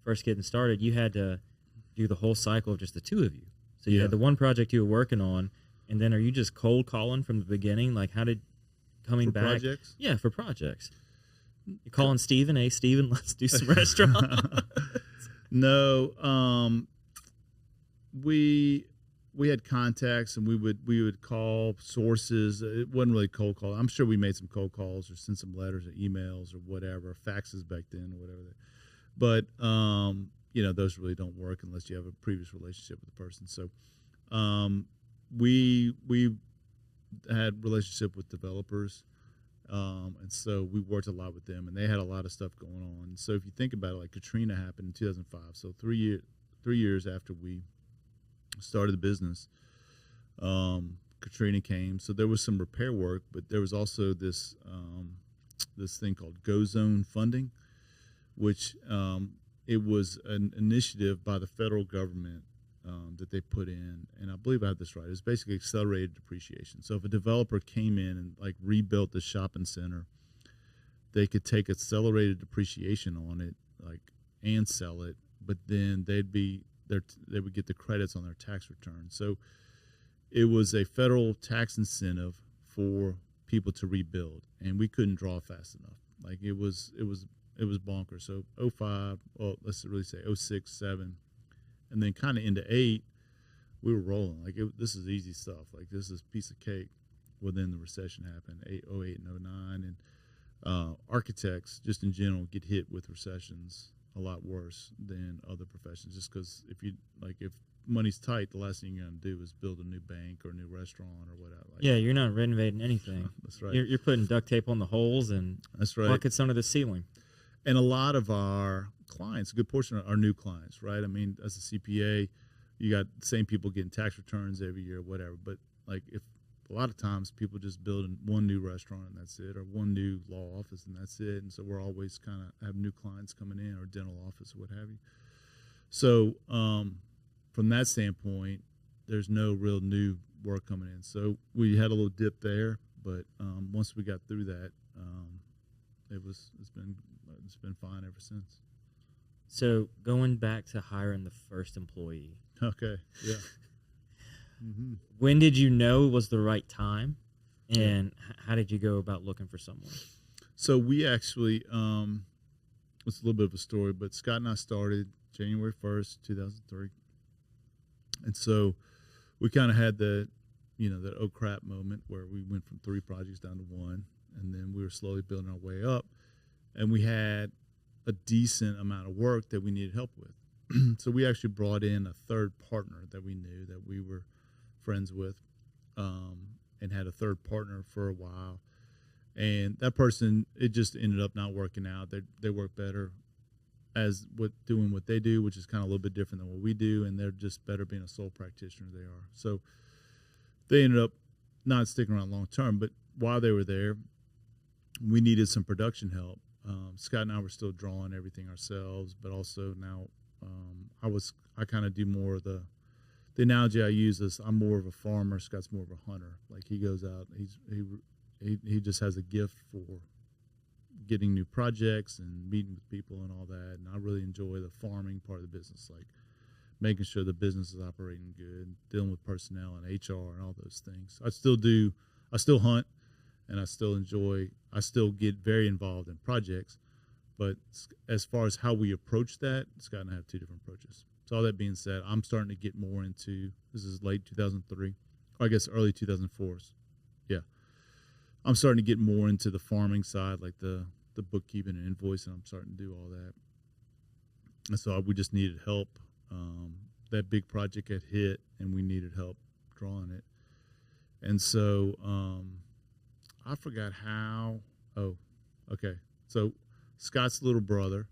first getting started, you had to do the whole cycle of just the two of you. So you had the one project you were working on, and then are you just cold calling from the beginning? Like, how did coming back? Projects? Yeah, for projects. You're calling Steven, hey, Steven, let's do some restaurant. No, we had contacts, and we would call sources. It wasn't really cold call. I'm sure we made some cold calls or sent some letters or emails or whatever, faxes back then or whatever. But those really don't work unless you have a previous relationship with the person. So we had relationship with developers. And so we worked a lot with them, and they had a lot of stuff going on. So if you think about it, like Katrina happened in 2005. So 3 years after we started the business, Katrina came. So there was some repair work, but there was also this thing called Go Zone funding, which it was an initiative by the federal government that they put in, and I believe I have this right. It was basically accelerated depreciation. So if a developer came in and rebuilt the shopping center, they could take accelerated depreciation on it, and sell it, but then they would get the credits on their tax return. So it was a federal tax incentive for people to rebuild, and we couldn't draw fast enough. It was bonkers. So 05, well, let's really say 06, 07. And then kind of into 8, we were rolling. This is easy stuff. This is a piece of cake. Well, then the recession happened, 08 and 09. And architects, just in general, get hit with recessions a lot worse than other professions. Just because if money's tight, the last thing you're going to do is build a new bank or a new restaurant or whatever. Yeah, you're not renovating anything. That's right. You're putting duct tape on the holes and buckets under the ceiling. And a lot of our clients, a good portion are new clients, right? I mean, as a CPA, you got the same people getting tax returns every year, whatever. But if a lot of times people just build one new restaurant and that's it, or one new law office and that's it. And so we're always kind of have new clients coming in, or dental office or what have you. So from that standpoint, there's no real new work coming in. So we had a little dip there, but once we got through that, it's been fine ever since. So going back to hiring the first employee. Okay. Yeah. When did you know it was the right time, and how did you go about looking for someone? So we actually, it's a little bit of a story, but Scott and I started January 1st, 2003. And so we kind of had that oh crap moment where we went from 3 projects down to 1, and then we were slowly building our way up, and we had a decent amount of work that we needed help with. So we actually brought in a third partner that we knew, that we were friends with, and had a third partner for a while. And that person, it just ended up not working out. They work better doing what they do, which is kind of a little bit different than what we do, and they're just better being a sole practitioner they are. So they ended up not sticking around long term, but while they were there, we needed some production help. Scott and I were still drawing everything ourselves, but also now I kind of do more of the analogy I use is I'm more of a farmer. Scott's more of a hunter. Like he goes out, he just has a gift for getting new projects and meeting with people and all that. And I really enjoy the farming part of the business, like making sure the business is operating good, dealing with personnel and HR and all those things. I still hunt, and I still get very involved in projects. But as far as how we approach that, Scott and I have 2 different approaches. So all that being said, I'm starting to get more into, this is late 2003, or I guess early 2004. Yeah. I'm starting to get more into the farming side, like the bookkeeping and invoicing. I'm starting to do all that. And so we just needed help. That big project had hit, and we needed help drawing it. And so I forgot how. Oh, okay. So Scott's little brother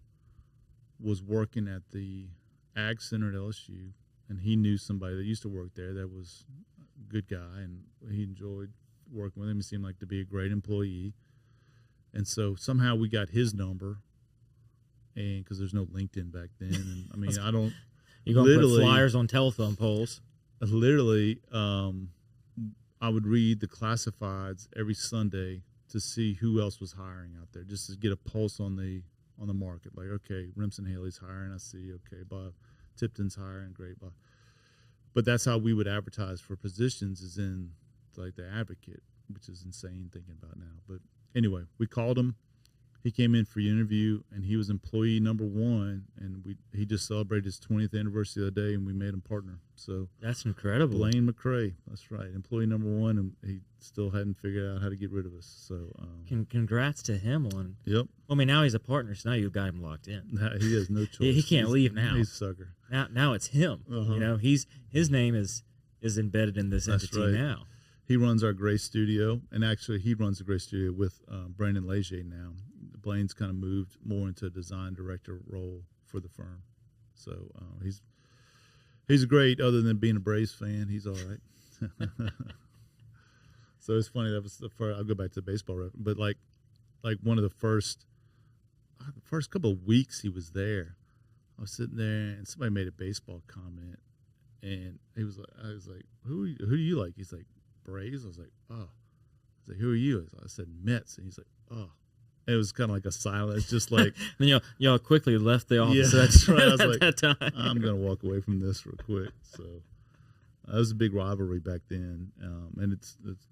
was working at the Ag Center at LSU, and he knew somebody that used to work there that was a good guy, and he enjoyed working with him. He seemed like to be a great employee. And so somehow we got his number, and because there's no LinkedIn back then, and I mean, I don't. You're going to put flyers on telephone poles. Literally, I would read the classifieds every Sunday to see who else was hiring out there, just to get a pulse on the market. Like, okay, Remsen Haley's hiring. I see. Okay, Bob Tipton's hiring. Great, Bob. But that's how we would advertise for positions, is in like the Advocate, which is insane thinking about now. But anyway, we called him. He came in for the interview, and he was employee number 1, and he just celebrated his 20th anniversary the other day, and we made him partner. So that's incredible. Blaine McCrae, that's right, employee number 1, and he still hadn't figured out how to get rid of us. So congrats to him on. Yep. Well, I mean, now he's a partner, so now you've got him locked in. He has no choice. He can't leave now. He's a sucker. Now it's him. Uh-huh. You know, his name is embedded in this entity right. now. He runs our Gray Studio, and actually he runs the Gray Studio with Brandon Leger now. Blaine's kind of moved more into a design director role for the firm. So he's great. Other than being a Braves fan, he's all right. So it's funny, that was the first. I'll go back to the baseball reference, but like one of the first couple of weeks he was there, I was sitting there and somebody made a baseball comment, and I was like, who do you like? He's like, Braves. I was like, oh. I was like, who are you? I said, Mets. And he's like, oh. It was kind of like a silence, just like. And y'all quickly left the office. Yeah, that's right. I was at like, that time. I'm going to walk away from this real quick. So that was a big rivalry back then, and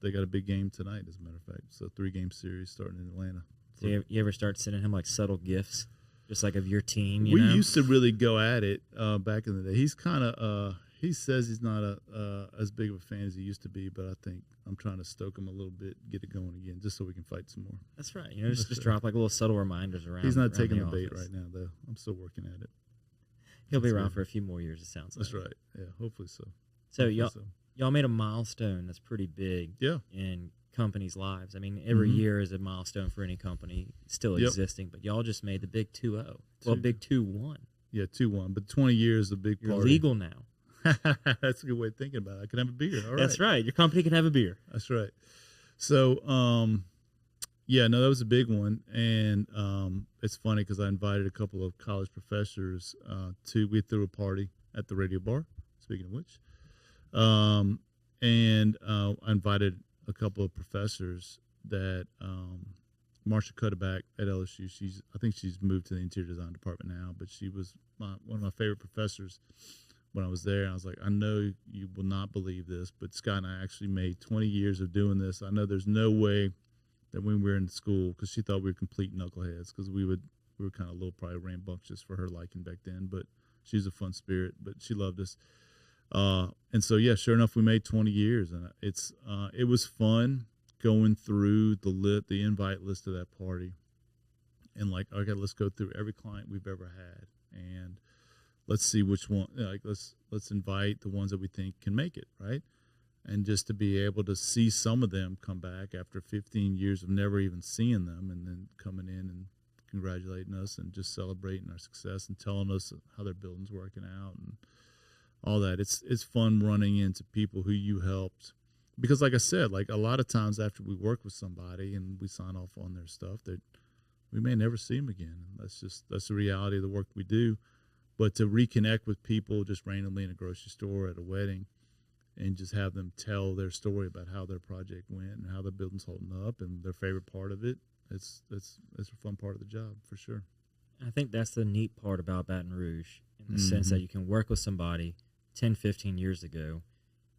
they got a big game tonight, as a matter of fact. So 3-game series starting in Atlanta. So you ever start sending him like subtle gifts, just like of your team? We used to really go at it back in the day. He's kind of he says he's not as big of a fan as he used to be, but I think I'm trying to stoke him a little bit, get it going again, just so we can fight some more. That's right. You know, just drop like little subtle reminders around. He's not around taking the the bait office. right now, though. I'm still working at it. He'll be around for a few more years, it sounds like. That's right. Yeah, hopefully so. So y'all made a milestone that's pretty big. Yeah. In companies' lives. I mean, every year is a milestone for any company still existing, but y'all just made the big 2-0. Well, big 2-1. Yeah, 2-1. But 20 years is a big You're party. legal now. That's a good way of thinking about it. I can have a beer. All right. That's right. Your company can have a beer. That's right. So, yeah, no, that was a big one. And it's funny because I invited a couple of college professors we threw a party at the radio bar, speaking of which. And I invited a couple of professors that Marsha Cutterback at LSU, I think she's moved to the interior design department now, but she was one of my favorite professors when I was there. I was like, I know you will not believe this, but Scott and I actually made 20 years of doing this. I know there's no way that when we were in school, because she thought we were complete knuckleheads, because we were kind of a little probably rambunctious for her liking back then, but she's a fun spirit, but she loved us. And so, yeah, sure enough, we made 20 years, and it was fun going through the invite list of that party, and like, okay, let's go through every client we've ever had, and let's see which one. Like, let's invite the ones that we think can make it, right? And just to be able to see some of them come back after 15 years of never even seeing them, and then coming in and congratulating us and just celebrating our success and telling us how their building's working out and all that. It's fun running into people who you helped, because like I said, like a lot of times after we work with somebody and we sign off on their stuff, that we may never see them again. That's the reality of the work we do. But to reconnect with people just randomly in a grocery store, at a wedding, and just have them tell their story about how their project went and how the building's holding up and their favorite part of it, it's a fun part of the job for sure. I think that's the neat part about Baton Rouge, in the sense that you can work with somebody 10, 15 years ago,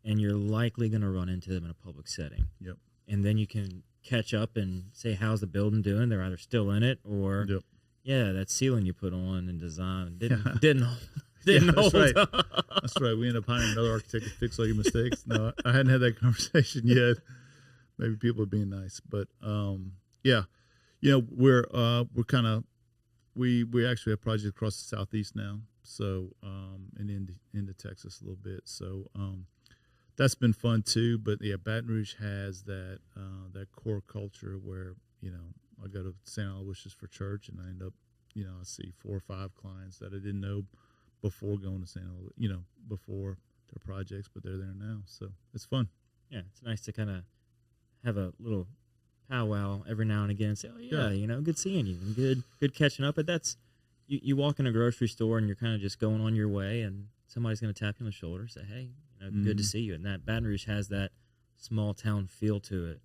and you're likely going to run into them in a public setting. Yep. And then you can catch up and say, how's the building doing? They're either still in it or, Yep. yeah, that ceiling you put on and design didn't That's hold right. up. That's right. We end up hiring another architect to fix all your mistakes. No, I hadn't had that conversation yet. Maybe people are being nice, but yeah, we're kind of we actually have projects across the Southeast now, so and into Texas a little bit. So that's been fun too. But yeah, Baton Rouge has that core culture where I go to St. Aloysius for church, and I end up I see 4 or 5 clients that I didn't know before going to St. Aloysius, before their projects, but they're there now. So it's fun. Yeah, it's nice to kind of have a little powwow every now and again and say, oh, yeah, good seeing you and good catching up. But that's, you walk in a grocery store and you're kind of just going on your way, and somebody's going to tap you on the shoulder and say, hey, good to see you. And that Baton Rouge has that small town feel to it.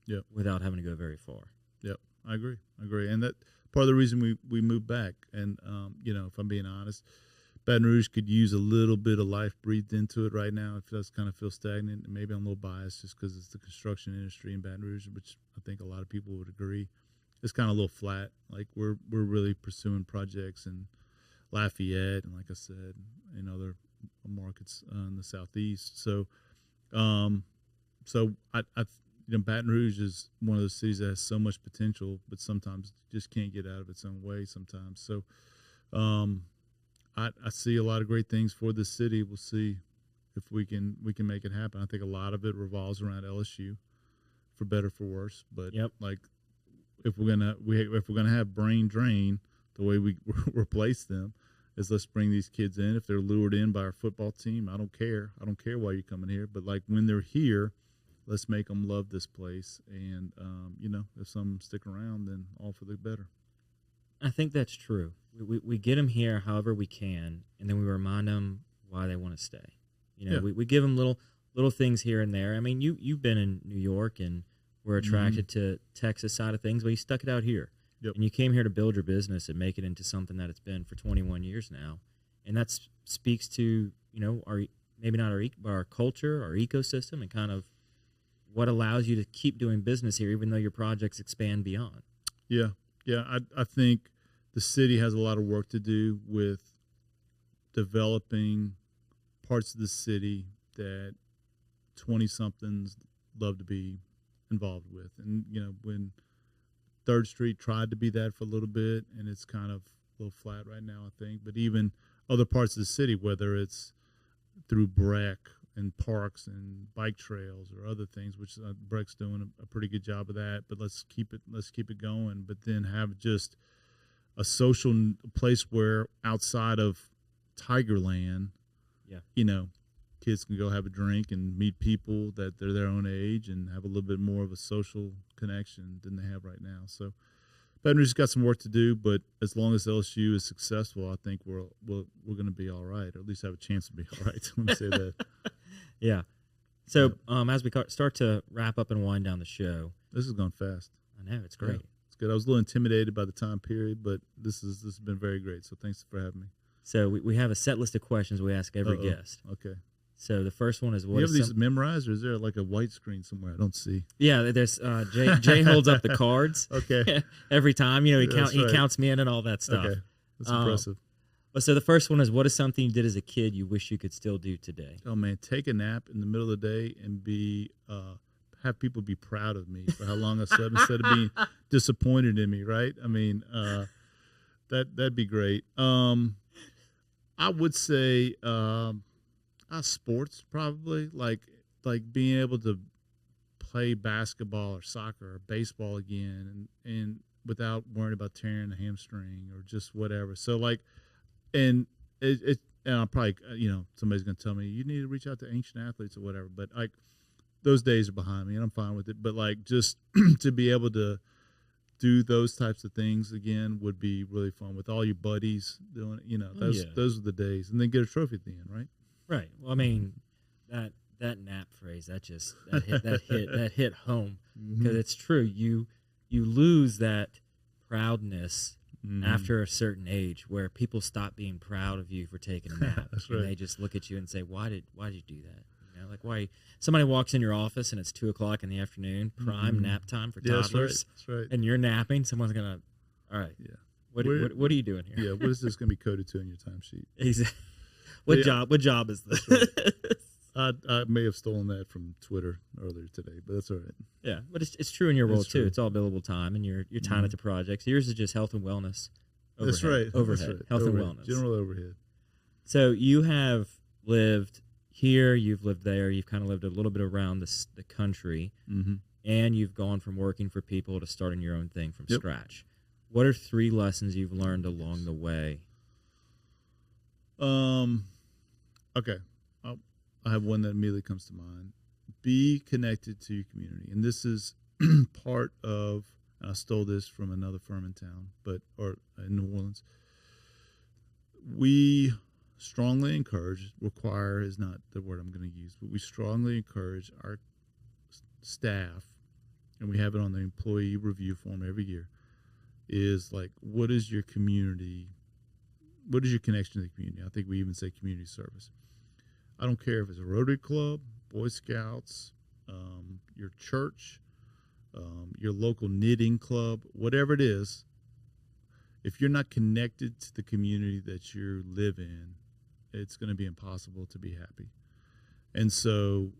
Yep. Without having to go very far. Yep, I agree. And that part of the reason we moved back. And, if I'm being honest, Baton Rouge could use a little bit of life breathed into it right now. It does kind of feel stagnant. And maybe I'm a little biased just because it's the construction industry in Baton Rouge, which I think a lot of people would agree. It's kind of a little flat. Like we're really pursuing projects in Lafayette and, like I said, in other markets in the Southeast. So, Baton Rouge is one of those cities that has so much potential, but sometimes just can't get out of its own way sometimes. So, I see a lot of great things for this city. We'll see if we can make it happen. I think a lot of it revolves around LSU, for better for worse. But like if we're gonna have brain drain, the way we replace them is let's bring these kids in. If they're lured in by our football team, I don't care. I don't care why you're coming here. But like when they're here, let's make them love this place. And if some stick around, then all for the better. I think that's true. We get them here however we can, and then we remind them why they want to stay. We give them little things here and there. I mean, you've been in New York and were attracted to Texas side of things, but you stuck it out here. Yep. And you came here to build your business and make it into something that it's been for 21 years now. And that speaks to, our culture, our ecosystem, and kind of what allows you to keep doing business here, even though your projects expand beyond. Yeah. I think the city has a lot of work to do with developing parts of the city that 20-somethings love to be involved with. And, when 3rd Street tried to be that for a little bit, and it's kind of a little flat right now, I think. But even other parts of the city, whether it's through BREC and parks and bike trails or other things, which BREC's doing a pretty good job of that. But let's keep it going. But then have just a social place where outside of Tigerland, kids can go have a drink and meet people that they're their own age and have a little bit more of a social connection than they have right now. So Baton Rouge's got some work to do, but as long as LSU is successful, I think we're going to be all right, or at least have a chance to be all right. Let me say that. Yeah. So as we start to wrap up and wind down the show, this has gone fast. I know, it's great. Yeah, it's good. I was a little intimidated by the time period, but this has been very great. So thanks for having me. So we have a set list of questions we ask every guest. Okay. So the first one is, what? You have these memorized, or is there like a white screen somewhere I don't see? Yeah, there's Jay holds up the cards. Okay. Every time, he counts me in and all that stuff. Okay, that's impressive. Well, so the first one is, what is something you did as a kid you wish you could still do today? Oh man, take a nap in the middle of the day and have people be proud of me for how long I slept instead of being disappointed in me. Right? I mean, that'd be great. I would say sports probably like being able to play basketball or soccer or baseball again and without worrying about tearing a hamstring or just whatever. So like, and I'll probably, somebody's going to tell me you need to reach out to ancient athletes or whatever, but like those days are behind me and I'm fine with it. But like just to be able to do those types of things again would be really fun with all your buddies doing it. Those are the days, and then get a trophy at the end, right? Right. Well, I mean, that nap phrase that hit home because it's true. You lose that proudness after a certain age where people stop being proud of you for taking a nap. That's and right. They just look at you and say, "Why did you do that?" Like why somebody walks in your office and it's 2:00 in the afternoon, prime nap time for toddlers, that's right. and you're napping. Someone's gonna, all right, yeah. What are you doing here? Yeah, what is this going to be coded to in your timesheet? Exactly. What job is this? Right. I may have stolen that from Twitter earlier today, but that's all right. Yeah, but it's true in your world too. True. It's all billable time, and you're tying it to projects. Yours is just health and wellness. Overhead. That's right. Overhead. That's right. Health and Overhead. wellness. General overhead. So you have lived here, you've lived there, you've kind of lived a little bit around the country, and you've gone from working for people to starting your own thing from scratch. What are 3 lessons you've learned along the way? Okay. I have one that immediately comes to mind. Be connected to your community. And this is part of, and I stole this from another firm in town, or in New Orleans. We strongly encourage, require is not the word I'm going to use, but we strongly encourage our staff, and we have it on the employee review form every year, is like, what is your community? What is your connection to the community? I think we even say community service. I don't care if it's a Rotary Club, Boy Scouts, your church, your local knitting club, whatever it is. If you're not connected to the community that you live in, it's going to be impossible to be happy. And so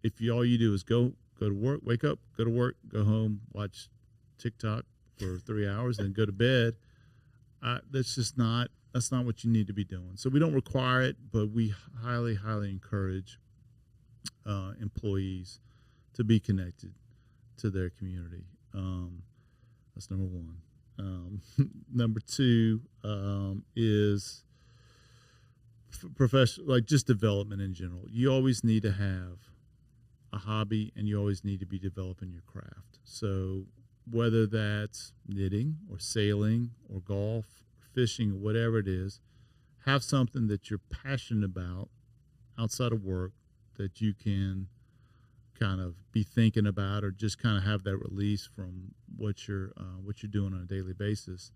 if all you do is go to work, wake up, go to work, go home, watch TikTok for 3 hours, and go to bed, that's not what you need to be doing. So we don't require it, but we highly, highly encourage employees to be connected to their community. That's number 1. Number 2 is professional, like just development in general. You always need to have a hobby, and you always need to be developing your craft. So whether that's knitting or sailing or golf or fishing or whatever it is, have something that you're passionate about outside of work that you can kind of be thinking about, or just kind of have that release from what you're doing on a daily basis,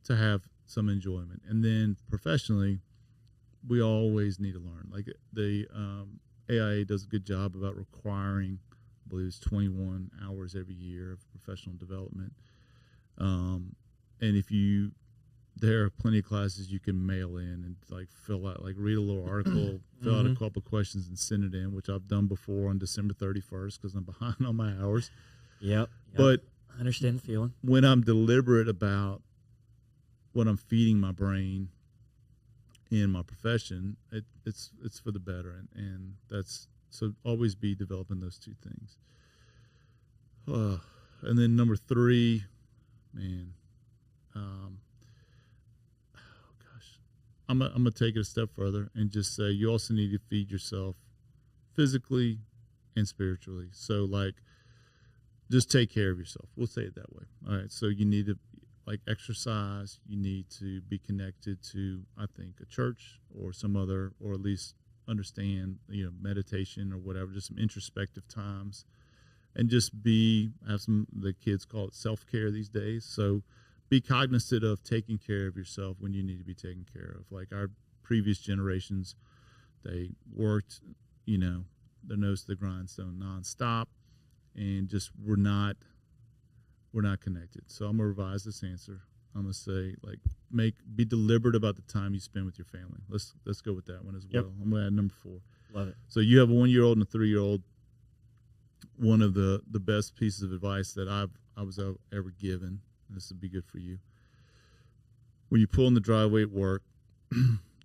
to have some enjoyment. And then professionally, we always need to learn. Like the AIA does a good job about requiring, I believe it's 21 hours every year of professional development. And there are plenty of classes you can mail in and like fill out, like read a little article, fill out a couple of questions and send it in, which I've done before on December 31st because I'm behind on my hours. Yep. But I understand the feeling. When I'm deliberate about what I'm feeding my brain in my profession, it's for the better, and that's, so always be developing those 2 things. And then number 3, man, I'm gonna take it a step further and just say you also need to feed yourself physically and spiritually. So like, just take care of yourself. We'll say it that way. All right. So you need to like exercise. You need to be connected to, I think, a church or some other, or at least understand, meditation or whatever, just some introspective times, and just have some, the kids call it self-care these days. So be cognizant of taking care of yourself when you need to be taken care of. Like our previous generations, they worked, their nose to the grindstone nonstop, and just we're not connected. So I'm gonna revise this answer. I'm gonna say like be deliberate about the time you spend with your family. Let's go with that one as well. Yep. I'm gonna add number 4. Love it. So you have a 1-year-old and a 3-year-old. One of the best pieces of advice that I was ever given. This would be good for you. When you pull in the driveway at work,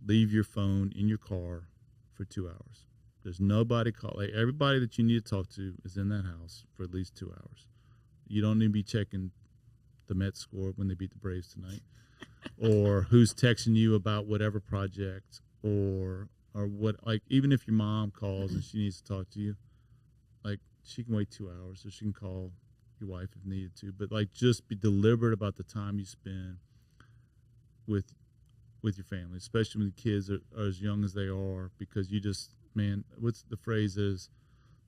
leave your phone in your car for 2 hours. There's nobody like everybody that you need to talk to is in that house for at least 2 hours. You don't need to be checking the Mets score when they beat the Braves tonight, or who's texting you about whatever project, or what. Like even if your mom calls and she needs to talk to you, like she can wait 2 hours, or she can call your wife if needed to. But like just be deliberate about the time you spend with your family, especially when the kids are as young as they are, because you just, man, what's the phrase is,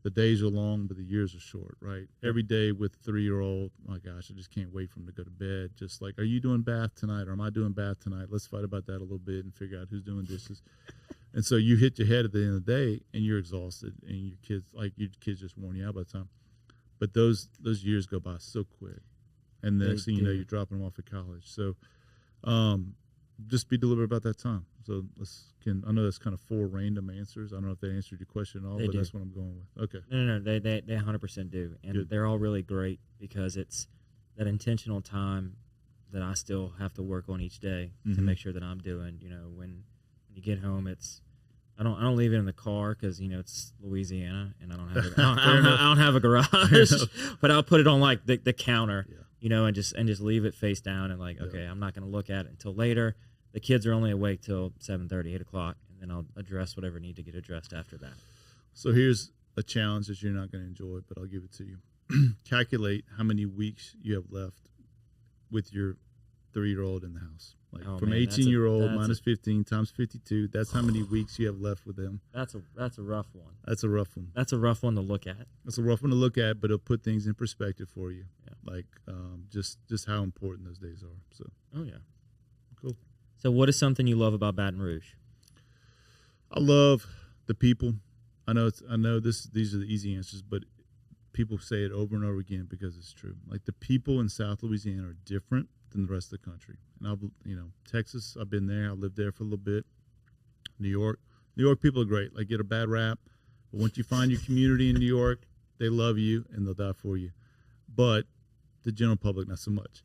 the days are long, but the years are short, right? Every day with a 3-year-old, my gosh, I just can't wait for him to go to bed. Just like, are you doing bath tonight, or am I doing bath tonight? Let's fight about that a little bit and figure out who's doing dishes. And so you hit your head at the end of the day, and you're exhausted, and your kids just worn you out by the time. But those years go by so quick, and the next thing you know, you're dropping them off at college. So, just be deliberate about that time. So I know that's kind of 4 random answers. I don't know if they answered your question at all, but that's what I'm going with. Okay. No, they 100% do, and Good. They're all really great because it's that intentional time that I still have to work on each day to make sure that I'm doing. You know, when you get home, I don't leave it in the car because it's Louisiana and I don't have a garage, but I'll put it on like the counter, and just leave it face down and like, okay, I'm not going to look at it until later. The kids are only awake till 7:30, 8 o'clock, and then I'll address whatever need to get addressed after that. So here's a challenge that you're not going to enjoy, but I'll give it to you. Calculate how many weeks you have left with your 3-year-old in the house. Like from 18-year-old minus 15 times 52, that's how many weeks you have left with them. That's a rough one. That's a rough one. That's a rough one to look at. That's a rough one to look at, but it'll put things in perspective for you. Yeah. Like just how important those days are. So. Oh yeah. Cool. So what is something you love about Baton Rouge? I love the people. I know these are the easy answers, but people say it over and over again because it's true. Like the people in South Louisiana are different than the rest of the country. And Texas, I've been there. I lived there for a little bit. New York people are great. Like get a bad rap, but once you find your community in New York, they love you and they'll die for you. But the general public, not so much.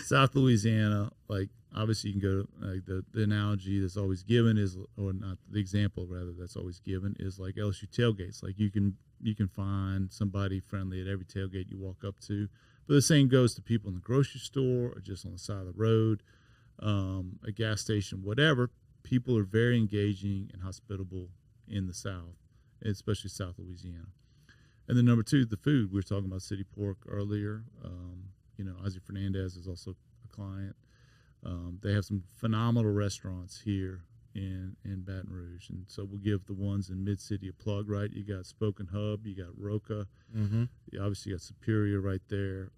South Louisiana, like obviously you can go to like the analogy that's always given is, or not the example rather that's always given is like LSU tailgates. Like you can find somebody friendly at every tailgate you walk up to. But the same goes to people in the grocery store or just on the side of the road, a gas station, whatever. People are very engaging and hospitable in the South, especially South Louisiana. And then number 2, the food. We were talking about city pork earlier. Ozzie Fernandez is also a client. They have some phenomenal restaurants here in Baton Rouge, and so we'll give the ones in Mid-City a plug, right? You got Spoken Hub, you got Roca, you obviously got Superior right there.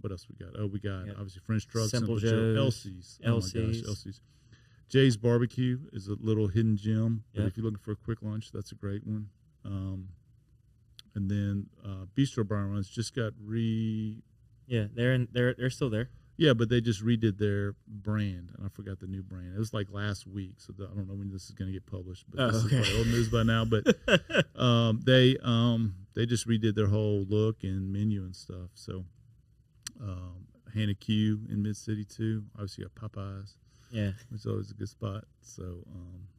What else we got? Oh, we got obviously French Truck, Simple Joe, Joe's, Elsie's. Oh my gosh, Elsie's. Jay's Barbecue is a little hidden gem, but if you're looking for a quick lunch, that's a great one. And then Bistro Bar and Runs just got they're still there. Yeah, but they just redid their brand, and I forgot the new brand. It was like last week, so I don't know when this is going to get published. But this is probably old news by now. But they just redid their whole look and menu and stuff. So Hannah Q in Mid-City too. Obviously got Popeyes. Yeah, which is always a good spot. So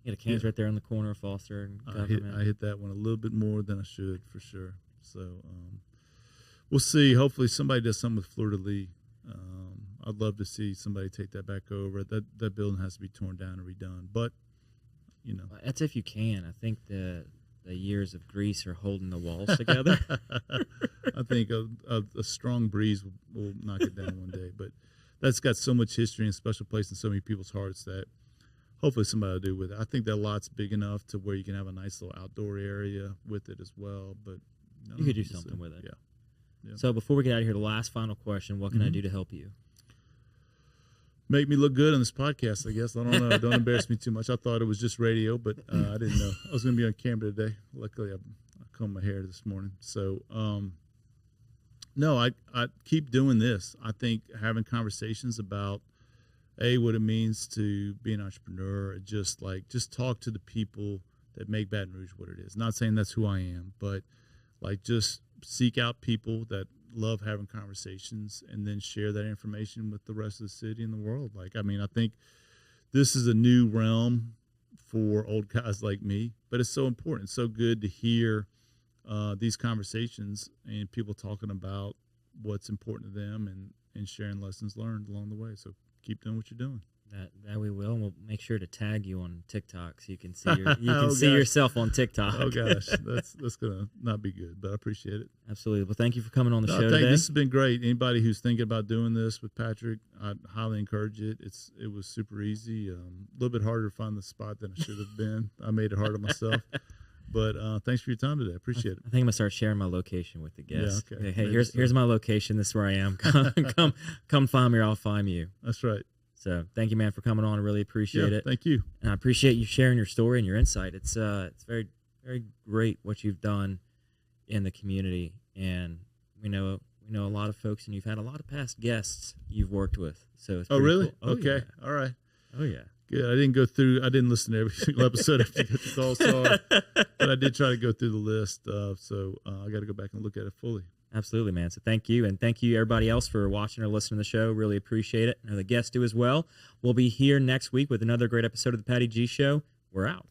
the Cane's right there in the corner of Foster and Government. I hit that one a little bit more than I should for sure. So we'll see. Hopefully somebody does something with Fleur de Lis. I'd love to see somebody take that back over. That building has to be torn down and redone. But that's if you can. I think the years of grease are holding the walls together. I think a strong breeze will knock it down one day. But that's got so much history and special place in so many people's hearts that hopefully somebody will do with it. I think that lot's big enough to where you can have a nice little outdoor area with it as well. But you could do something with it. Yeah. So before we get out of here, the final question: what can I do to help you? Make me look good on this podcast, I guess. I don't know. Don't embarrass me too much. I thought it was just radio, but I didn't know I was going to be on camera today. Luckily, I combed my hair this morning. So, No, I keep doing this. I think having conversations about what it means to be an entrepreneur, just talk to the people that make Baton Rouge what it is. Not saying that's who I am, but like just seek out people that love having conversations and then share that information with the rest of the city and the world. I think this is a new realm for old guys like me, but it's so important. It's so good to hear these conversations and people talking about what's important to them and sharing lessons learned along the way. So keep doing what you're doing. That we will. And we'll make sure to tag you on TikTok so you can see see yourself on TikTok. Oh gosh, that's gonna not be good, but I appreciate it. Absolutely. Well, thank you for coming on the show today. This has been great. Anybody who's thinking about doing this with Patrick, I'd highly encourage it. It was super easy. A little bit harder to find the spot than I should have been. I made it hard on myself. But thanks for your time today. I appreciate it. I think I'm gonna start sharing my location with the guests. Yeah, okay. Hey, here's my location. This is where I am. Come find me, or I'll find you. That's right. So thank you, man, for coming on. I really appreciate it. Thank you. And I appreciate you sharing your story and your insight. It's very, very great what you've done in the community. And we know a lot of folks, and you've had a lot of past guests you've worked with. So it's really? Cool. Okay. Yeah. All right. Oh yeah. Good. I didn't listen to every single episode after you got the call, sorry. But I did try to go through the list. So I got to go back and look at it fully. Absolutely, man. So thank you. And thank you, everybody else, for watching or listening to the show. Really appreciate it. And the guests do as well. We'll be here next week with another great episode of the Patty G Show. We're out.